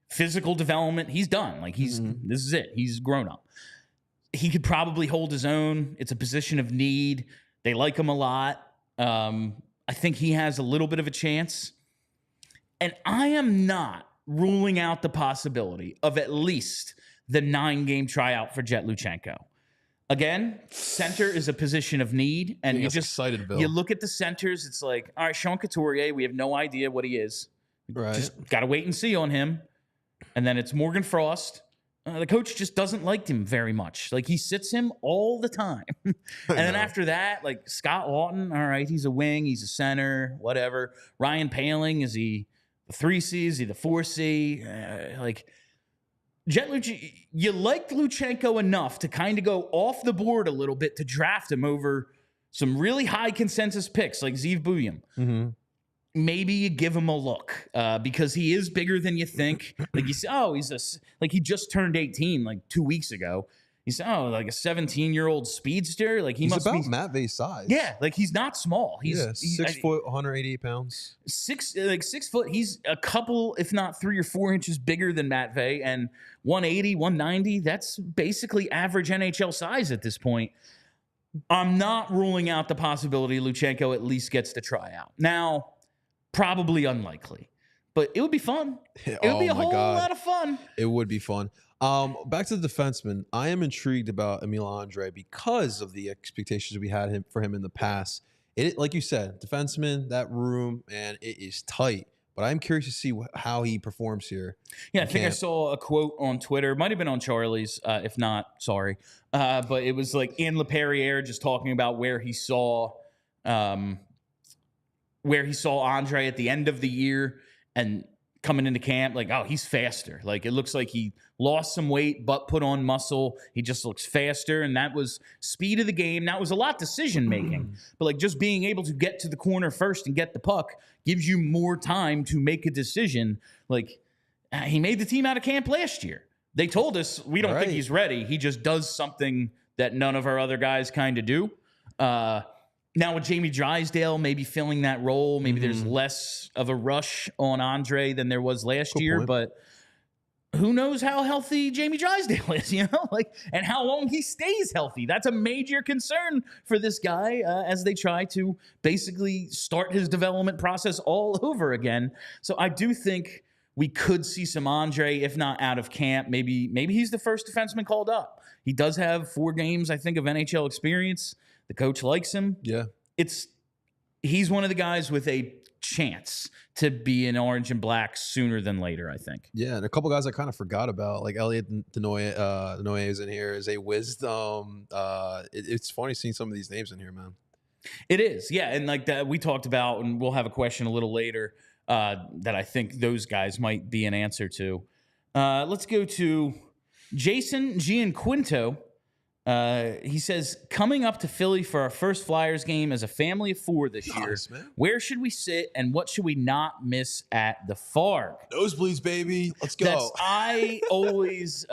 Physical development, he's done. Like, this is it. He's grown up. He could probably hold his own. It's a position of need. They like him a lot. I think he has a little bit of a chance. And I am not ruling out the possibility of at least the 9-game tryout for Jet Luchenko. Again, center is a position of need, and you just excited, Bill. You look at the centers. It's like, all right, Sean Couturier, we have no idea what he is. Right. Just got to wait and see on him. And then it's Morgan Frost. The coach just doesn't like him very much. Like, he sits him all the time. And then after that, like, Scott Lawton, all right, he's a wing, he's a center, whatever. Ryan Poehling, is he the 3C? Is he the 4C? You liked Luchenko enough to kind of go off the board a little bit to draft him over some really high consensus picks like Zeev Bouillon. maybe you give him a look because he is bigger than you think. Like you say, oh, like he just turned 18 like 2 weeks ago. He's like a 17-year-old speedster. Like he's must about be Matvei's size. Yeah, like he's not small. He's 6 foot, 188 pounds. 6 foot. He's a couple, if not 3 or 4 inches bigger than Matvei, and 180, 190. That's basically average NHL size at this point. I'm not ruling out the possibility Luchenko at least gets to try out. Now, probably unlikely, but it would be fun. It would be a whole lot of fun. It would be fun. Back to the defenseman. I am intrigued about Emil Andre because of the expectations we had for him in the past. Like you said, defenseman, that room, man, it is tight. But I'm curious to see how he performs here. Yeah, I think I saw a quote on Twitter. It might have been on Charlie's, if not, sorry. But it was like Ian LaPerriere just talking about where he saw Andre at the end of the year and coming into camp. Like, oh, he's faster. Like, it looks like he lost some weight but put on muscle. He just looks faster, and that was speed of the game. That was a lot decision making, but like just being able to get to the corner first and get the puck gives you more time to make a decision. Like, he made the team out of camp last year. They told us we don't think he's ready. He just does something that none of our other guys kind of do. Now with Jamie Drysdale maybe filling that role, maybe there's less of a rush on Andre than there was last year, but who knows how healthy Jamie Drysdale is, like, and how long he stays healthy. That's a major concern for this guy as they try to basically start his development process all over again. So I do think we could see some Andre, if not out of camp. Maybe he's the first defenseman called up. He does have 4 games, I think, of NHL experience. The coach likes him. Yeah. He's one of the guys with a chance to be in orange and black sooner than later, I think. Yeah, and a couple guys I kind of forgot about, like Elliot Denoye is in here as a wisdom. It's funny seeing some of these names in here, man. It is, yeah, and like that we talked about, and we'll have a question a little later that I think those guys might be an answer to. Let's go to Jason Gianquinto. He says, coming up to Philly for our first Flyers game as a family of 4 this year, man. Where should we sit and what should we not miss at the Farg? Nosebleeds, baby. Let's go. I always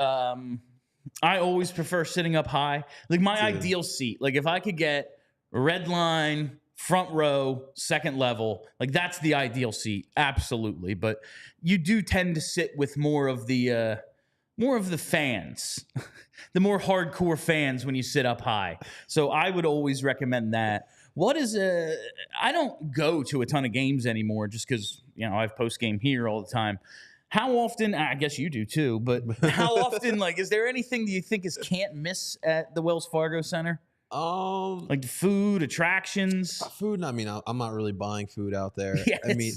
prefer sitting up high. Like my ideal seat, like if I could get red line, front row, second level, like that's the ideal seat. Absolutely. But you do tend to sit with more of the fans, the more hardcore fans when you sit up high. So I would always recommend that. I don't go to a ton of games anymore just because, I have post-game here all the time. How often, I guess you do too, but how often, like, is there anything that you think is can't miss at the Wells Fargo Center? Like food, attractions? Food, I mean, I'm not really buying food out there. Yeah, I mean...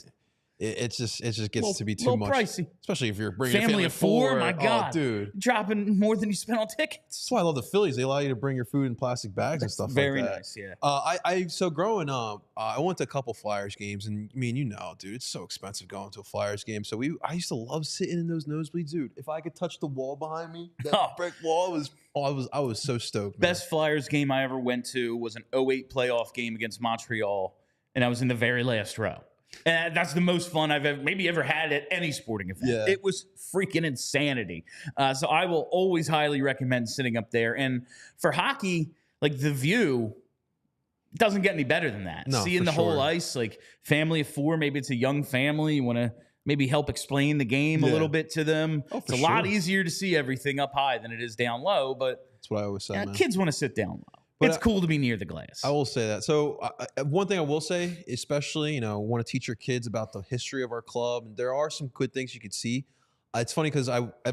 It just gets to be too much, pricey. Especially if you're bringing family a of 4. My God, dude, dropping more than you spent on tickets. That's why I love the Phillies. They allow you to bring your food in plastic bags and stuff like that. Very nice, yeah. So growing up, I went to a couple Flyers games, and I mean, dude, it's so expensive going to a Flyers game. So I used to love sitting in those nosebleeds, dude. If I could touch the wall behind me, that brick wall I was so stoked. Man. Best Flyers game I ever went to was an 2008 playoff game against Montreal, and I was in the very last row. And that's the most fun I've ever had at any sporting event. Yeah. It was freaking insanity. So I will always highly recommend sitting up there. And for hockey, like the view doesn't get any better than that. No, seeing the whole ice, like family of 4, maybe it's a young family. You want to maybe help explain the game a little bit to them. It's a lot easier to see everything up high than it is down low. But that's what I always say, man. Kids want to sit down low. But it's cool to be near the glass. I will say that. So one thing I will say, especially, want to teach your kids about the history of our club. And there are some good things you could see. It's funny because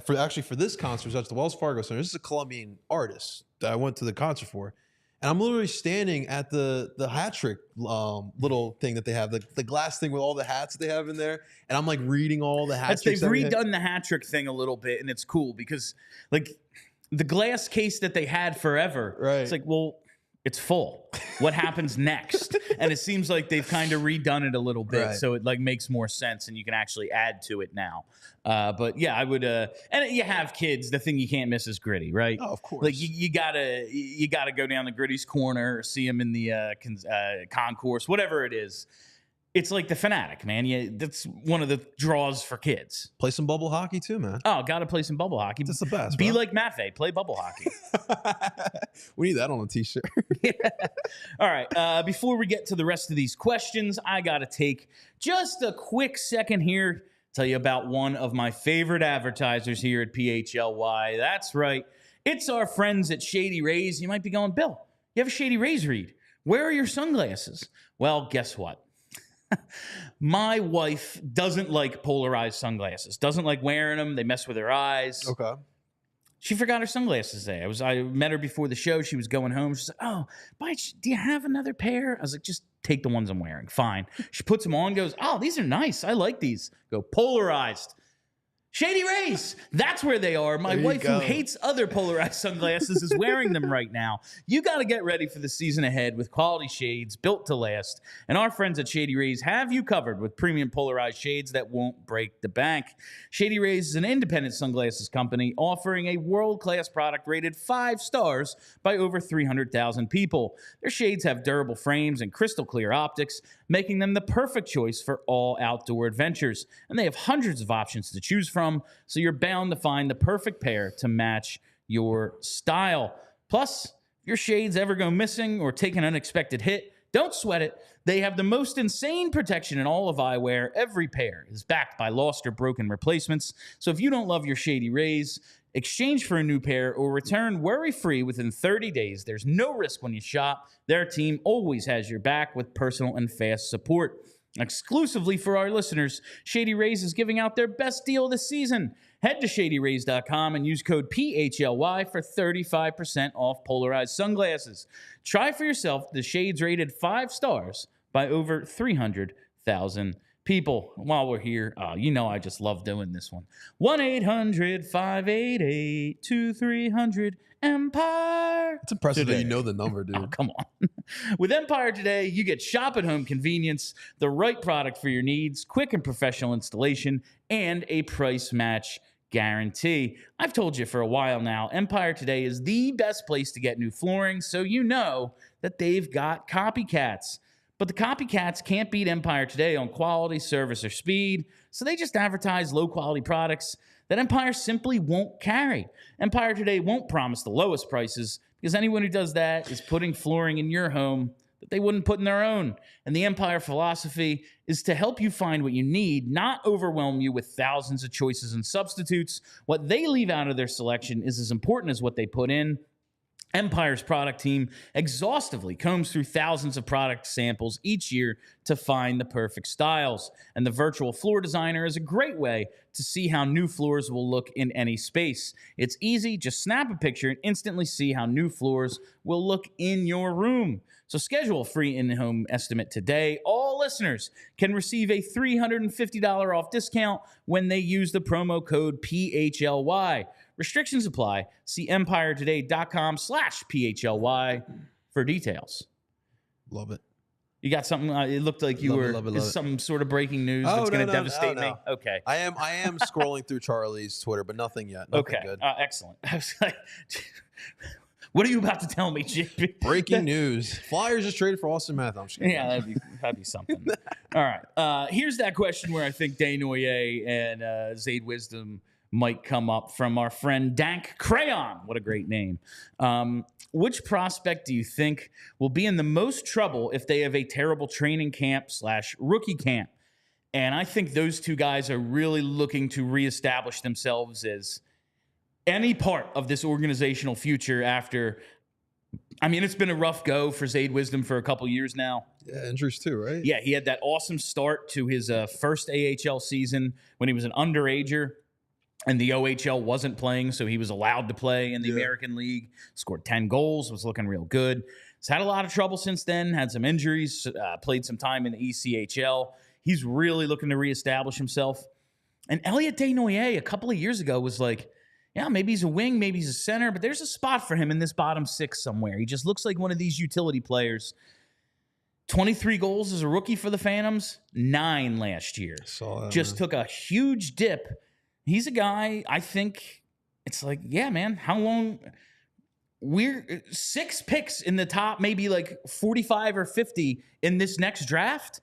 for this concert, at the Wells Fargo Center, this is a Colombian artist that I went to the concert for. And I'm literally standing at the hat trick little thing that they have, the glass thing with all the hats that they have in there. And I'm like reading all the hat tricks. They've redone the hat trick thing a little bit, and it's cool because like the glass case that they had forever, right? It's like, well, it's full. What happens next? And it seems like they've kind of redone it a little bit, so it like makes more sense, and you can actually add to it now. But yeah, I would. And you have kids. The thing you can't miss is Gritty, right? Oh, of course. Like you gotta go down the Gritty's corner, or see him in the concourse, whatever it is. It's like the Fanatic, man. Yeah, that's one of the draws for kids. Play some bubble hockey too, man. Oh, got to play some bubble hockey. That's the best. Be bro. like Matvei, play bubble hockey. We need that on a t-shirt. Yeah. All right. Before we get to the rest of these questions, I got to take just a quick second here, tell you about one of my favorite advertisers here at PHLY. That's right. It's our friends at Shady Rays. You might be going, Bill, you have a Shady Rays read. Where are your sunglasses? Well, guess what? My wife doesn't like polarized sunglasses, doesn't like wearing them. They mess with her eyes. Okay. She forgot her sunglasses today. I met her before the show. She was going home. She's like, oh, do you have another pair? I was like, just take the ones I'm wearing. Fine. She puts them on, goes, oh, these are nice. I like these. Go, polarized. Shady Rays. That's where they are. My wife, who hates other polarized sunglasses, is wearing them right now. You got to get ready for the season ahead with quality shades built to last. And our friends at Shady Rays have you covered with premium polarized shades that won't break the bank. Shady Rays is an independent sunglasses company offering a world-class product rated 5 stars by over 300,000 people. Their shades have durable frames and crystal clear optics, making them the perfect choice for all outdoor adventures. And they have hundreds of options to choose from, so you're bound to find the perfect pair to match your style. Plus, if your shades ever go missing or take an unexpected hit, don't sweat it. They have the most insane protection in all of eyewear. Every pair is backed by lost or broken replacements. So if you don't love your Shady Rays, exchange for a new pair or return worry-free within 30 days. There's no risk when you shop. Their team always has your back with personal and fast support. Exclusively for our listeners, Shady Rays is giving out their best deal this season. Head to shadyrays.com and use code PHLY for 35% off polarized sunglasses. Try for yourself the shades rated 5 stars by over 300,000 people. While we're here, you know I just love doing this one. 1-800-588-2300 It's impressive today. that you know the number, dude. Oh, come on. With Empire Today, you get shop at home convenience, the right product for your needs, quick and professional installation, and a price match guarantee. I've told you for a while now, Empire Today is the best place to get new flooring, so you know that they've got copycats. But the copycats can't beat Empire Today on quality, service, or speed, so they just advertise low-quality products that Empire simply won't carry. Empire Today won't promise the lowest prices, because anyone who does that is putting flooring in your home that they wouldn't put in their own. And the Empire philosophy is to help you find what you need, not overwhelm you with thousands of choices and substitutes. What they leave out of their selection is as important as what they put in. Empire's product team exhaustively combs through thousands of product samples each year to find the perfect styles. And the virtual floor designer is a great way to see how new floors will look in any space. It's easy, just snap a picture and instantly see how new floors will look in your room. So schedule a free in-home estimate today. All listeners can receive a $350 off discount when they use the promo code PHLY. Restrictions apply. See empiretoday.com/PHLY for details. Love it. You got something? It looked like you love it. some sort of breaking news that's going to devastate me. Okay. I am scrolling through Charlie's Twitter, but nothing yet. Nothing Okay. good. Excellent. I was like, what are you about to tell me, JP? Breaking news. Flyers just traded for Austin Matthews. I'm just kidding. Yeah, that'd be something. All right. Here's that question where I think Desnoyers and Zayd Wisdom might come up from our friend Dank Crayon. What a great name. Which prospect do you think will be in the most trouble if they have a terrible training camp / rookie camp? And I think those two guys are really looking to reestablish themselves as any part of this organizational future after, I mean, it's been a rough go for Zayd Wisdom for a couple years now. Yeah, injuries too, right? Yeah, he had that awesome start to his first AHL season when he was an underager. And the OHL wasn't playing, so he was allowed to play in the American League. Scored 10 goals, was looking real good. He's had a lot of trouble since then, had some injuries, played some time in the ECHL. He's really looking to reestablish himself. And Elliot Desnoyers a couple of years ago was like, yeah, maybe he's a wing, maybe he's a center, but there's a spot for him in this bottom six somewhere. He just looks like one of these utility players. 23 goals as a rookie for the Phantoms, 9 last year. Saw that, just man. took a huge dip. He's a guy, I think, it's like, yeah, man, how long? We're 6 picks in the top, maybe like 45 or 50 in this next draft.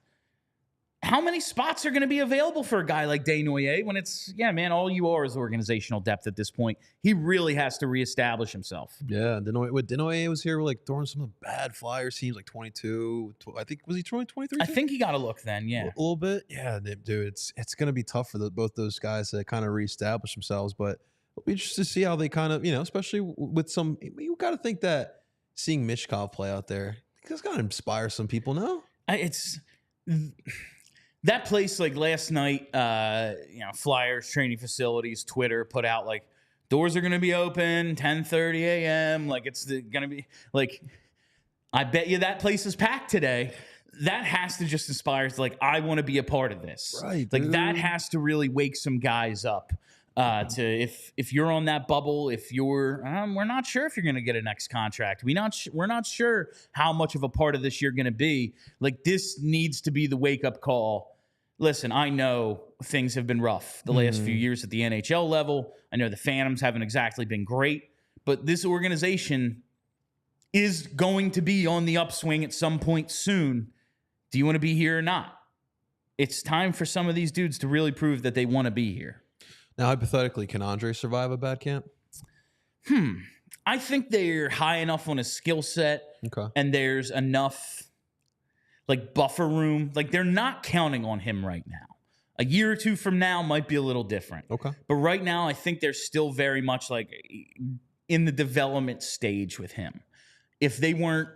how many spots are going to be available for a guy like Desnoyers when it's, yeah, man, all you are is organizational depth at this point. He really has to reestablish himself. Yeah, Desnoyers was here like throwing some of the bad Flyers teams, like 22. I think, was he throwing 23? I think he got a look then, yeah. A little bit. Yeah, dude, it's going to be tough for both those guys to kind of reestablish themselves, but it'll be interesting to see how they kind of, especially with some, you got to think that seeing Michkov play out there, it's got to inspire some people, no? It's that place, like last night, Flyers training facilities, Twitter put out like doors are going to be open 10:30 a.m. Like it's going to be like, I bet you that place is packed today. That has to just inspire. It's like, I want to be a part of this. Right. Like dude. that has to really wake some guys up. To if you're on that bubble, if you're, we're not sure if you're going to get a next contract. We're not sure how much of a part of this you're going to be. Like this needs to be the wake up call. Listen, I know things have been rough the last few years at the NHL level. I know the Phantoms haven't exactly been great, but this organization is going to be on the upswing at some point soon. Do you want to be here or not? It's time for some of these dudes to really prove that they want to be here. Now, hypothetically, can Andre survive a bad camp? I think they're high enough on his skill set, and there's enough like buffer room. Like they're not counting on him right now. A year or two from now might be a little different. Okay. But right now, I think they're still very much like in the development stage with him. If they weren't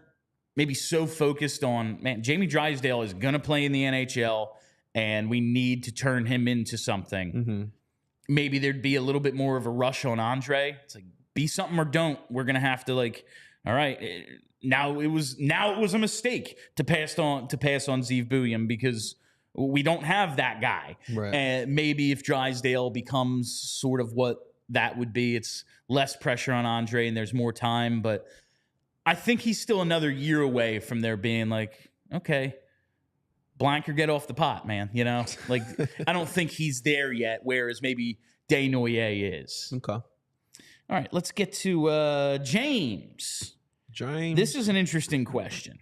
maybe so focused on, man, Jamie Drysdale is going to play in the NHL, and we need to turn him into something. Maybe there'd be a little bit more of a rush on Andre. It's like, be something or don't. We're going to have to like, all right, now it was a mistake to pass on Zeev Buium because we don't have that guy. Right. And maybe if Drysdale becomes sort of what that would be, it's less pressure on Andre and there's more time. But I think he's still another year away from there being like, okay, blank or get off the pot, man. Like I don't think he's there yet, whereas maybe Desnoyers is. Okay. All right, let's get to James. This is an interesting question.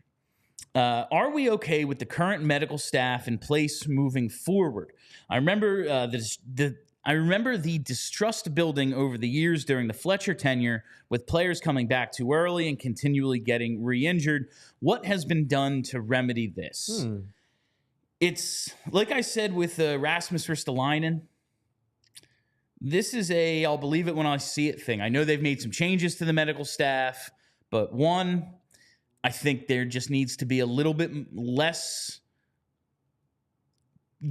Are we okay with the current medical staff in place moving forward? I remember the distrust building over the years during the Fletcher tenure with players coming back too early and continually getting re-injured. What has been done to remedy this? It's like I said with Rasmus Ristolainen. This is a I'll believe it when I see it thing. I know they've made some changes to the medical staff, but one, I think there just needs to be a little bit less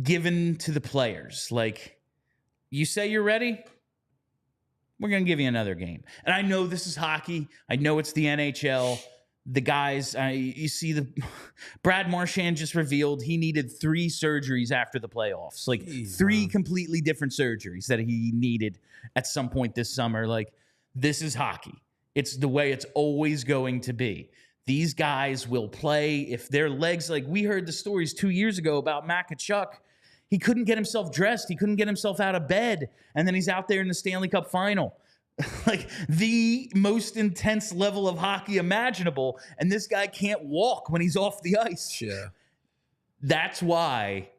given to the players. Like, you say you're ready, we're going to give you another game. And I know this is hockey. I know it's the NHL. The guys, you see Brad Marchand just revealed he needed 3 surgeries after the playoffs. Like 3 completely different surgeries that he needed at some point this summer. Like, this is hockey. It's the way it's always going to be. These guys will play if their legs, like we heard the stories 2 years ago about Matt Tkachuk. He couldn't get himself dressed. He couldn't get himself out of bed. And then he's out there in the Stanley Cup final. Like the most intense level of hockey imaginable, and this guy can't walk when he's off the ice. Yeah. That's why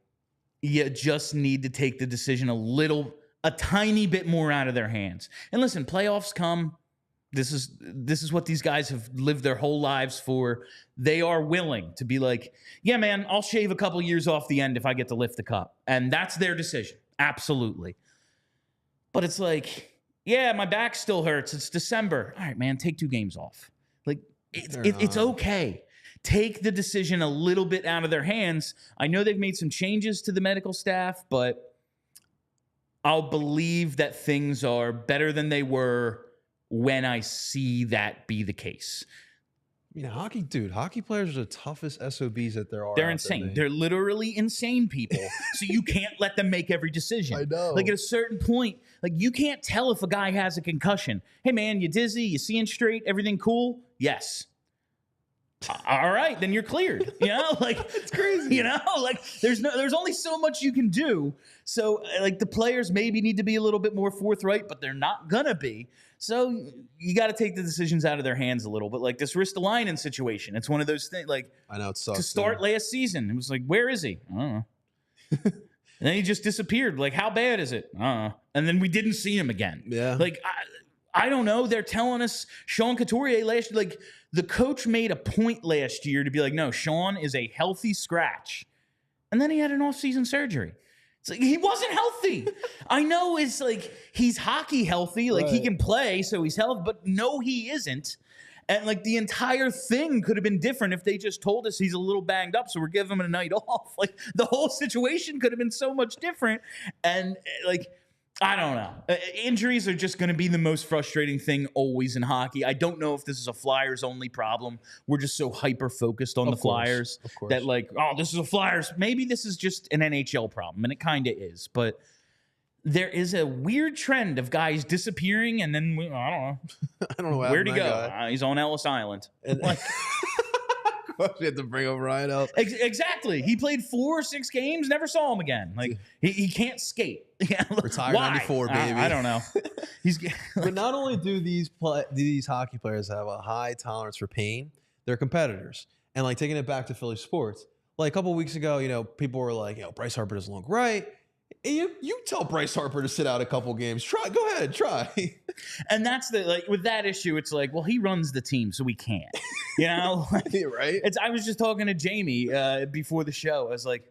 you just need to take the decision a tiny bit more out of their hands. And listen, playoffs come. This is what these guys have lived their whole lives for. They are willing to be like, yeah, man, I'll shave a couple years off the end if I get to lift the cup. And that's their decision. Absolutely. But it's like, yeah, my back still hurts. It's December. All right, man, take 2 games off. Like, it's okay. Take the decision a little bit out of their hands. I know they've made some changes to the medical staff, but I'll believe that things are better than they were when I see that be the case. I mean, hockey players are the toughest SOBs that there are. They're insane. They're literally insane people. So you can't let them make every decision. I know. Like at a certain point, like you can't tell if a guy has a concussion. Hey man, you dizzy? You seeing straight? Everything cool? Yes. All right, then you're cleared. Like it's crazy. Like there's only so much you can do. So like the players maybe need to be a little bit more forthright, but they're not gonna be. So you got to take the decisions out of their hands a little bit. Like this Ristolainen situation, it's one of those things. Like I know it sucks. To start last season, it was like, where is he? I don't know. And then he just disappeared. Like, how bad is it? And then we didn't see him again. Yeah. Like, I don't know. They're telling us Sean Couturier last year, like, the coach made a point last year to be like, no, Sean is a healthy scratch. And then he had an off-season surgery. It's like, he wasn't healthy. I know it's like he's hockey healthy. Like, he can play, so he's healthy. But no, he isn't. And, like, the entire thing could have been different if they just told us he's a little banged up, so we're giving him a night off. Like, the whole situation could have been so much different. And, like, I don't know. Injuries are just going to be the most frustrating thing always in hockey. I don't know if this is a Flyers-only problem. We're just so hyper-focused on the Flyers that, like, oh, this is a Flyers. Maybe this is just an NHL problem, and it kind of is. But there is a weird trend of guys disappearing, and then I don't know. Where'd he go? He's on Ellis Island. And like, we had to bring over Ryan out. Exactly. He played 4 or 6 games, never saw him again. Like, he can't skate. Retired 94, baby. I don't know. But not only do these hockey players have a high tolerance for pain, they're competitors. And like taking it back to Philly sports, like a couple of weeks ago, people were like, Bryce Harper doesn't look right. You tell Bryce Harper to sit out a couple games. Go ahead, try. And that's with that issue, it's like, well, he runs the team, so we can't. Right? I was just talking to Jamie before the show. I was like,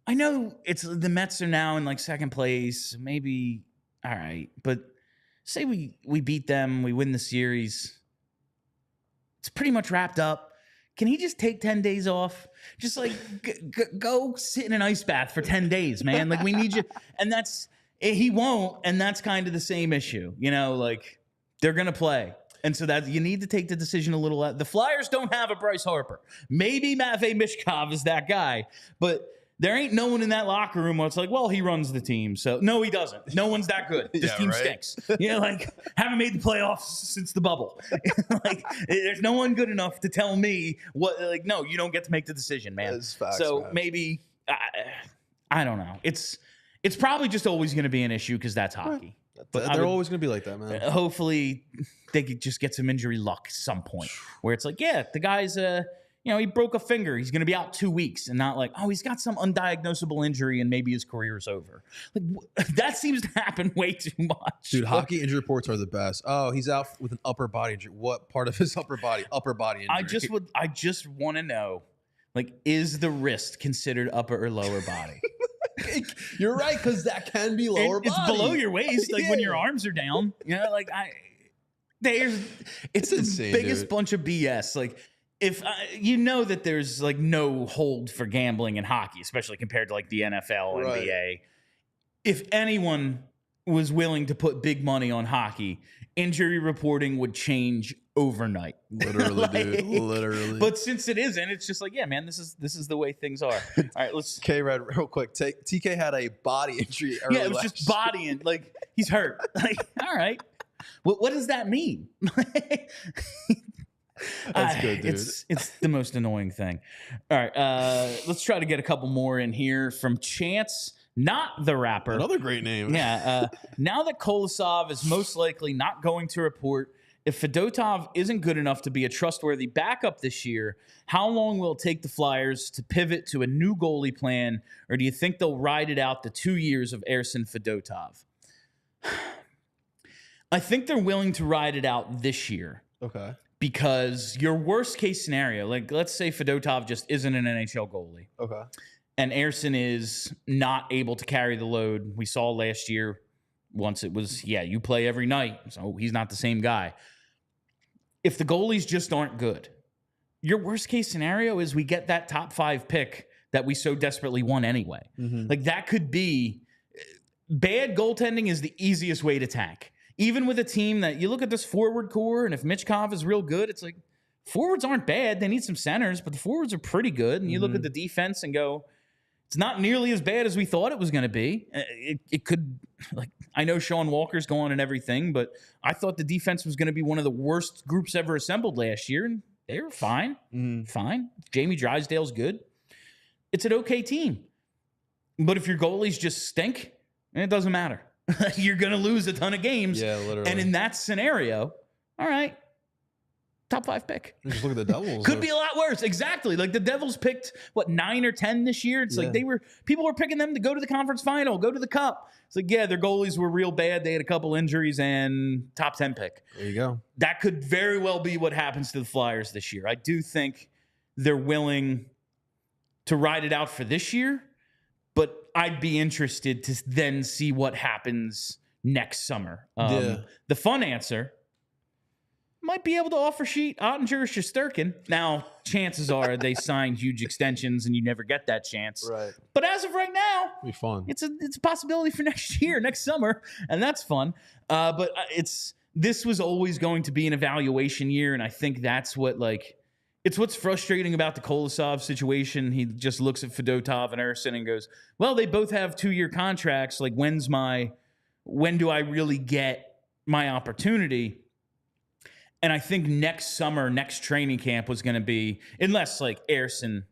I know the Mets are now in like second place, maybe all right, but say we beat them, we win the series, it's pretty much wrapped up. Can he just take 10 days off? Just like go sit in an ice bath for 10 days, man. Like, we need you. And he won't. And that's kind of the same issue. Like, they're going to play. And so that you need to take the decision a little. The Flyers don't have a Bryce Harper. Maybe Matvei Michkov is that guy. But there ain't no one in that locker room where it's like, well, he runs the team. So, no, he doesn't. No one's that good. This team stinks. Like, haven't made the playoffs since the bubble. Like, there's no one good enough to tell me what, like, no, you don't get to make the decision, man. That's facts, so man. Maybe, I don't know. It's probably just always going to be an issue because that's hockey. But they're always going to be like that, man. Hopefully, they could just get some injury luck at some point where it's like, the guy's he broke a finger. He's going to be out 2 weeks, and not like, oh, he's got some undiagnosable injury and maybe his career's over. Like, that seems to happen way too much. Dude, hockey injury reports are the best. Oh, he's out with an upper body injury. What part of his upper body? Upper body injury. I just want to know, like, is the wrist considered upper or lower body? You're right, because that can be lower body. It's below your waist, like when your arms are down. It's the insane, biggest dude. bunch of BS. Like, if that there's like no hold for gambling in hockey, especially compared to like the NFL, right. NBA. If anyone was willing to put big money on hockey, injury reporting would change overnight. Literally, dude. Literally. But since it isn't, it's just like, man, this is the way things are. All right, let's. K-Red, real quick. TK had a body injury early. Yeah, it was just body and like he's hurt. Like, all right, what does that mean? That's good, dude. It's the most annoying thing. All right, let's try to get a couple more in here from Chance, not the rapper. Another great name. Yeah. Now that Kolosov is most likely not going to report, if Fedotov isn't good enough to be a trustworthy backup this year, how long will it take the Flyers to pivot to a new goalie plan, or do you think they'll ride it out the 2 years of Ersson Fedotov? I think they're willing to ride it out this year. Okay. Because your worst case scenario, like let's say Fedotov just isn't an NHL goalie. Okay. And Ersson is not able to carry the load. We saw last year once it was, you play every night. So he's not the same guy. If the goalies just aren't good, your worst case scenario is we get that top 5 pick that we so desperately want anyway. Mm-hmm. Like, that could be bad goaltending is the easiest way to tank. Even with a team that you look at this forward core, and if Michkov is real good, it's like forwards aren't bad. They need some centers, but the forwards are pretty good. And you look at the defense and go, it's not nearly as bad as we thought it was going to be. It could, like, I know Sean Walker's gone and everything, but I thought the defense was going to be one of the worst groups ever assembled last year, and they were fine. Fine. Jamie Drysdale's good. It's an okay team. But if your goalies just stink, it doesn't matter. You're going to lose a ton of games. Yeah, literally. And in that scenario, all right, top 5 pick. Just look at the Devils. Could be a lot worse. Exactly. Like the Devils picked, 9 or 10 this year? It's like people were picking them to go to the conference final, go to the cup. It's like, yeah, their goalies were real bad. They had a couple injuries and top 10 pick. There you go. That could very well be what happens to the Flyers this year. I do think they're willing to ride it out for this year, but I'd be interested to then see what happens next summer. The fun answer might be able to offer sheet Ottinger or Shesterkin. Now, chances are they signed huge extensions and you never get that chance. Right. But as of right now, It'll be fun. it's a possibility for next year, next summer, and that's fun. But this was always going to be an evaluation year, and I think that's what it's what's frustrating about the Kolosov situation. He just looks at Fedotov and Ersson and goes, well, they both have 2-year contracts. Like, when do I really get my opportunity? And I think next summer, next training camp was going to be, unless Ersson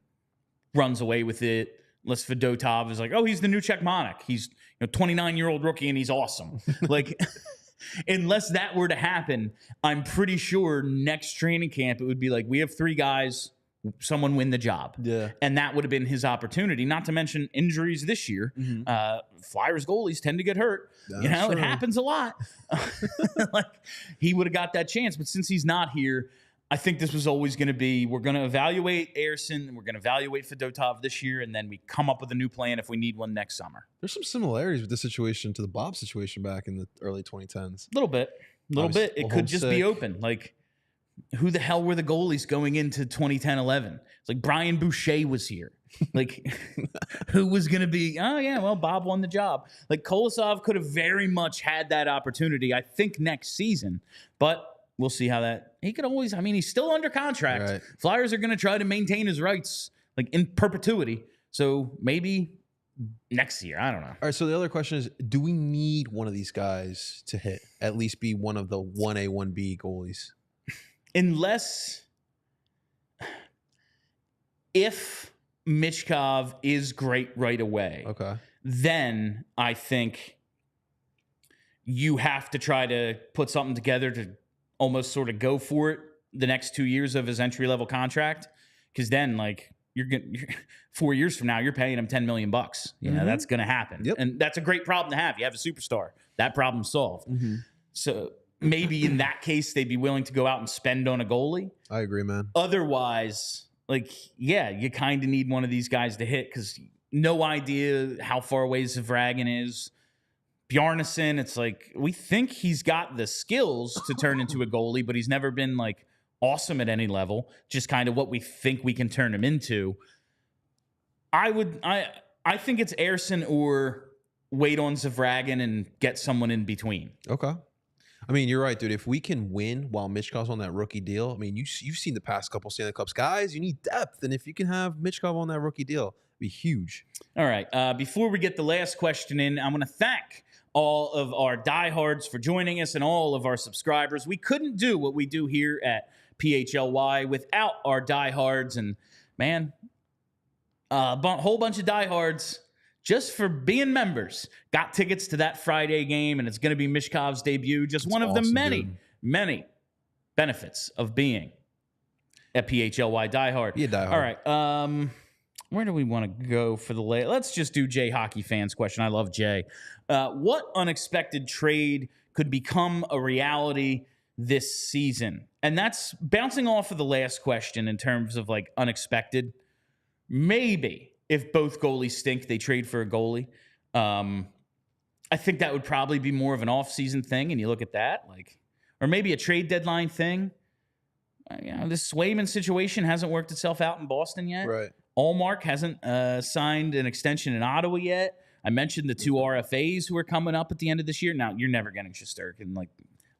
runs away with it, unless Fedotov is like, oh, he's the new Czechmanic. He's a 29-year-old rookie and he's awesome. Unless that were to happen, I'm pretty sure next training camp it would be like, we have 3 guys, someone win the job. Yeah. And that would have been his opportunity, not to mention injuries this year. Flyers goalies tend to get hurt. That's it happens a lot. He would have got that chance. But since he's not here, I think this was always going to be, we're going to evaluate Ersson, and we're going to evaluate Fedotov this year, and then we come up with a new plan if we need one next summer. There's some similarities with this situation to the Bob situation back in the early 2010s. A little bit. It could just be open. Who the hell were the goalies going into 2010-11? It's like Brian Boucher was here. Who was going to be, oh, yeah, well, Bob won the job. Kolosov could have very much had that opportunity, I think, next season. But we'll see how that, he could always, he's still under contract. Right. Flyers are going to try to maintain his rights, in perpetuity. So maybe next year, I don't know. All right, so the other question is, do we need one of these guys to hit, at least be one of the 1A, 1B goalies? Unless, if Michkov is great right away, okay, then I think you have to try to put something together to almost sort of go for it the next 2 years of his entry-level contract, because then, you're 4 years from now, you're paying him $10 million. That's going to happen. Yep. And that's a great problem to have. You have a superstar. That problem's solved. So maybe in that case, they'd be willing to go out and spend on a goalie. I agree, man. Otherwise, you kind of need one of these guys to hit, because no idea how far away Zavragan is. Bjarnason, it's we think he's got the skills to turn into a goalie, but he's never been awesome at any level. Just kind of what we think we can turn him into. I think it's Ersson or wait on Zavragan and get someone in between. Okay. You're right, dude. If we can win while Michkov's on that rookie deal, you've seen the past couple Stanley Cups. Guys, you need depth. And if you can have Michkov on that rookie deal, it'd be huge. All right. Before we get the last question in, I'm going to thank all of our diehards for joining us and all of our subscribers. We couldn't do what we do here at PHLY without our diehards. And, man, a whole bunch of diehards just for being members got tickets to that Friday game, and it's going to be Michkov's debut. Just one of the many benefits of being a PHLY diehard. Be a diehard. All right. Where do we want to go for the late? Let's just do Jay Hockey Fans question. I love Jay. What unexpected trade could become a reality this season? And that's bouncing off of the last question in terms of unexpected. Maybe if both goalies stink, they trade for a goalie. I think that would probably be more of an off-season thing, and you look at that, or maybe a trade deadline thing. This Swayman situation hasn't worked itself out in Boston yet. Right. Allmark hasn't signed an extension in Ottawa yet. I mentioned the 2 RFAs who are coming up at the end of this year. Now, you're never getting Shesterkin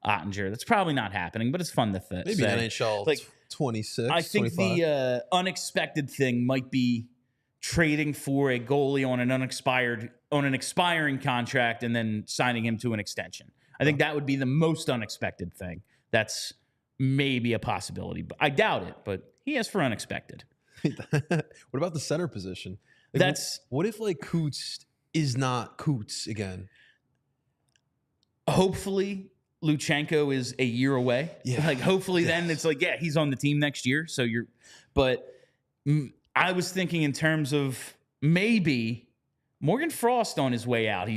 Ottinger. That's probably not happening, but it's fun to say. Maybe NHL 26, I think 25. the unexpected thing might be trading for a goalie on an expiring contract and then signing him to an extension. I think that would be the most unexpected thing. That's maybe a possibility, but I doubt it. But he is for unexpected. What about the center position? What if Coots is not Coots again? Hopefully Luchenko is a year away. Yeah. Like, hopefully then it's like, yeah, he's on the team next year. So I was thinking in terms of maybe Morgan Frost on his way out.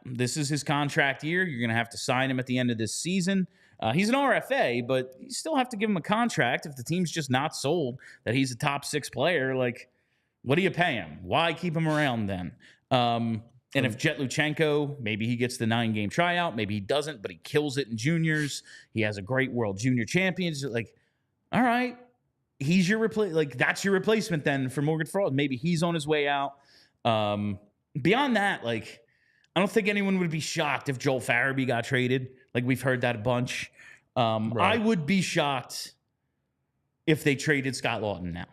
This is his contract year. You're going to have to sign him at the end of this season. He's an RFA, but you still have to give him a contract. If the team's just not sold that he's a top 6 player, like, what do you pay him? Why keep him around then? And if Jet Luchenko, maybe he gets the 9-game tryout, maybe he doesn't, but he kills it in juniors. He has a great World Junior Champions. Like, all right, he's your that's your replacement then for Morgan Frost. Maybe he's on his way out. Beyond that, like, I don't think anyone would be shocked if Joel Farabee got traded. Like, we've heard that a bunch. Right. I would be shocked if they traded Scott Lawton now.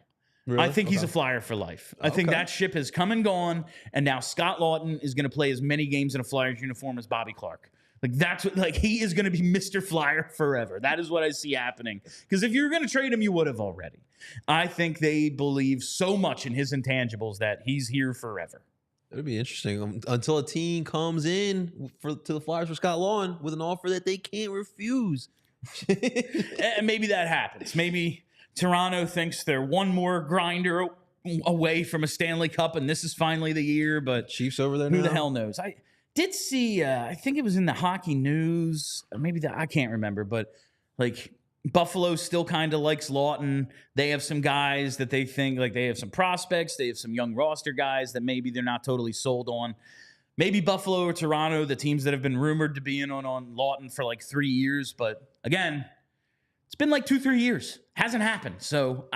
Really? I think he's a Flyer for life. I think that ship has come and gone, and now Scott Lawton is going to play as many games in a Flyers uniform as Bobby Clark. Like, that's what, like, he is going to be Mr. Flyer forever. That is what I see happening. Because if you're going to trade him, you would have already. I think they believe so much in his intangibles that he's here forever. It would be interesting until a team comes in to the Flyers for Scott Lawton with an offer that they can't refuse. And maybe that happens. Maybe Toronto thinks they're one more grinder away from a Stanley Cup, and this is finally the year. But Chiefs over there who now? the hell knows? I did see, I think it was in the hockey news, I can't remember, but like Buffalo still kind of likes Lawton. They have some guys that they think, like, they have some prospects. They have some young roster guys that maybe they're not totally sold on. Maybe Buffalo or Toronto, the teams that have been rumored to be in on Lawton for like 3 years. But again, it's been like 2-3 years. Hasn't happened. So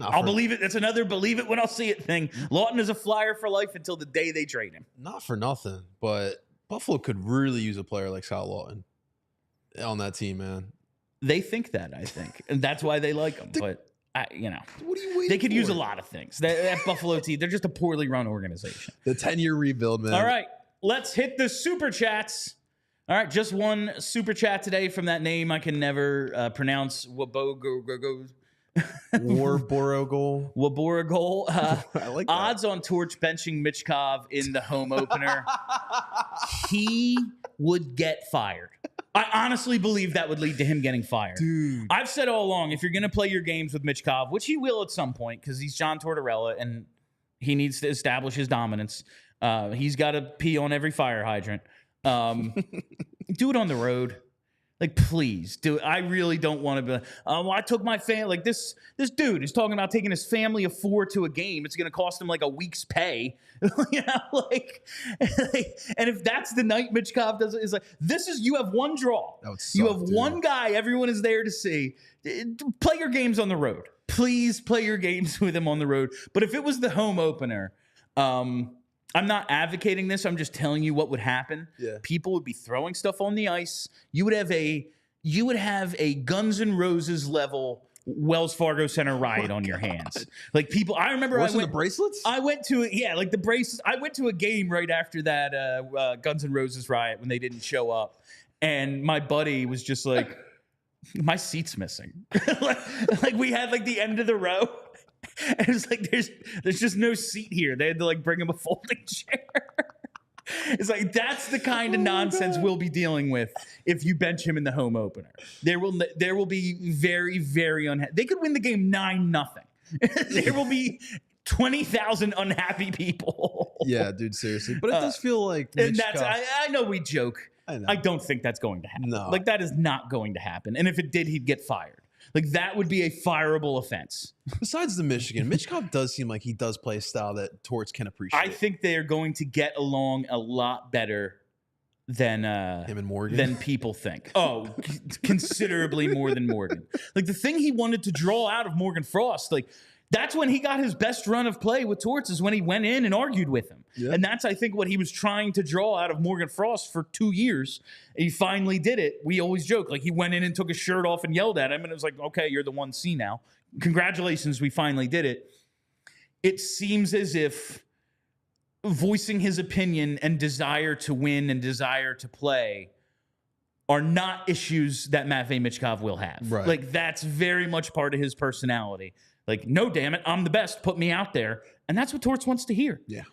I'll believe it. That's another believe it when I'll see it thing. Lawton is a Flyer for life until the day they trade him. Not for nothing, but Buffalo could really use a player like Scott Lawton on that team, man. They think that, I think. And that's why they like him. But, what are you waiting they could for? use a lot of things. That Buffalo team, they're just a poorly run organization. The 10-year rebuild, man. All right, let's hit the super chats. All right, just one super chat today from that name I can never pronounce. Warborogol. Waborogol. I like that. Odds on Torch benching Michkov in the home opener. He would get fired. I honestly believe that would lead to him getting fired. Dude. I've said all along, if you're going to play your games with Michkov, which he will at some point because he's John Tortorella and he needs to establish his dominance. He's got to pee on every fire hydrant. Do it on the road. Like, please do it. I really don't want to be. I took my family. Like, this dude is talking about taking his family of 4 to a game. It's going to cost him like a week's pay. You know, and if that's the night Michkov does it, is like, you have one draw. That would suck, you have dude. one guy everyone is there to see. Play your games on the road. Please play your games with him on the road. But if it was the home opener, I'm not advocating this. I'm just telling you what would happen. Yeah. People would be throwing stuff on the ice. You would have a Guns N' Roses level Wells Fargo Center riot on your hands. Like, people, I remember the bracelets? I went to the bracelets. I went to a game right after that Guns N' Roses riot when they didn't show up. And my buddy was just like, my seat's missing. like we had like the end of the row. And it's like, there's just no seat here. They had to like bring him a folding chair. It's like, that's the kind of nonsense we'll be dealing with if you bench him in the home opener. There will be very, very unhappy. They could win the game 9-0. There will be 20,000 unhappy people. Yeah, dude, seriously. But it does feel like and that's I know we joke. I don't think that's going to happen. No. Like, that is not going to happen. And if it did, he'd get fired. Like, that would be a fireable offense. Besides the Michigan, Michkov does seem like he does play a style that Torts can appreciate. I think they are going to get along a lot better than him and Morgan, than people think. Oh, considerably more than Morgan. Like, the thing he wanted to draw out of Morgan Frost, like, that's when he got his best run of play with Torts, is when he went in and argued with him. Yeah. And that's, I think, what he was trying to draw out of Morgan Frost for 2 years. And he finally did it. We always joke, like, he went in and took his shirt off and yelled at him, and it was like, okay, you're the 1C now. Congratulations, we finally did it. It seems as if voicing his opinion and desire to win and desire to play are not issues that Matvei Michkov will have. Right. Like, that's very much part of his personality. Like, no, damn it, I'm the best. Put me out there. And that's what Torts wants to hear. Yeah.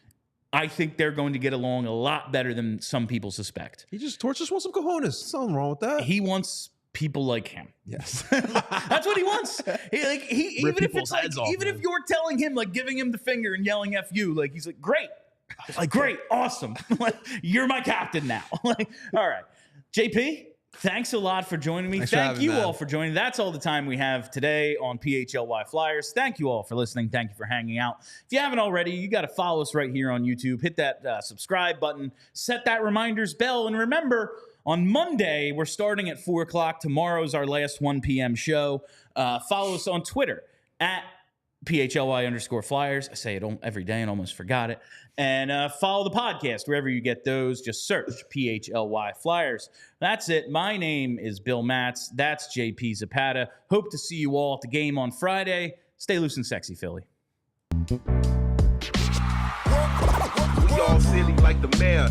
I think they're going to get along a lot better than some people suspect. Torch just wants some cojones. Nothing wrong with that. He wants people like him. Yes. That's what he wants. Even if you're telling him, like, giving him the finger and yelling F you, like, he's like, great. Like, great, awesome. Like, you're my captain now. Like, all right. JP, thanks a lot for joining me. Thank you all for joining. That's all the time we have today on PHLY Flyers. Thank you all for listening. Thank you for hanging out. If you haven't already, you got to follow us right here on YouTube. Hit that subscribe button. Set that reminders bell. And remember, on Monday, we're starting at 4 o'clock. Tomorrow's our last 1 p.m. show. Follow us on Twitter at PHLY_Flyers. I say it every day and almost forgot it. And follow the podcast wherever you get those. Just search PHLY Flyers. That's it. My name is Bill Matz. That's JP Zapata. Hope to see you all at the game on Friday. Stay loose and sexy, Philly. We all silly like the mayor.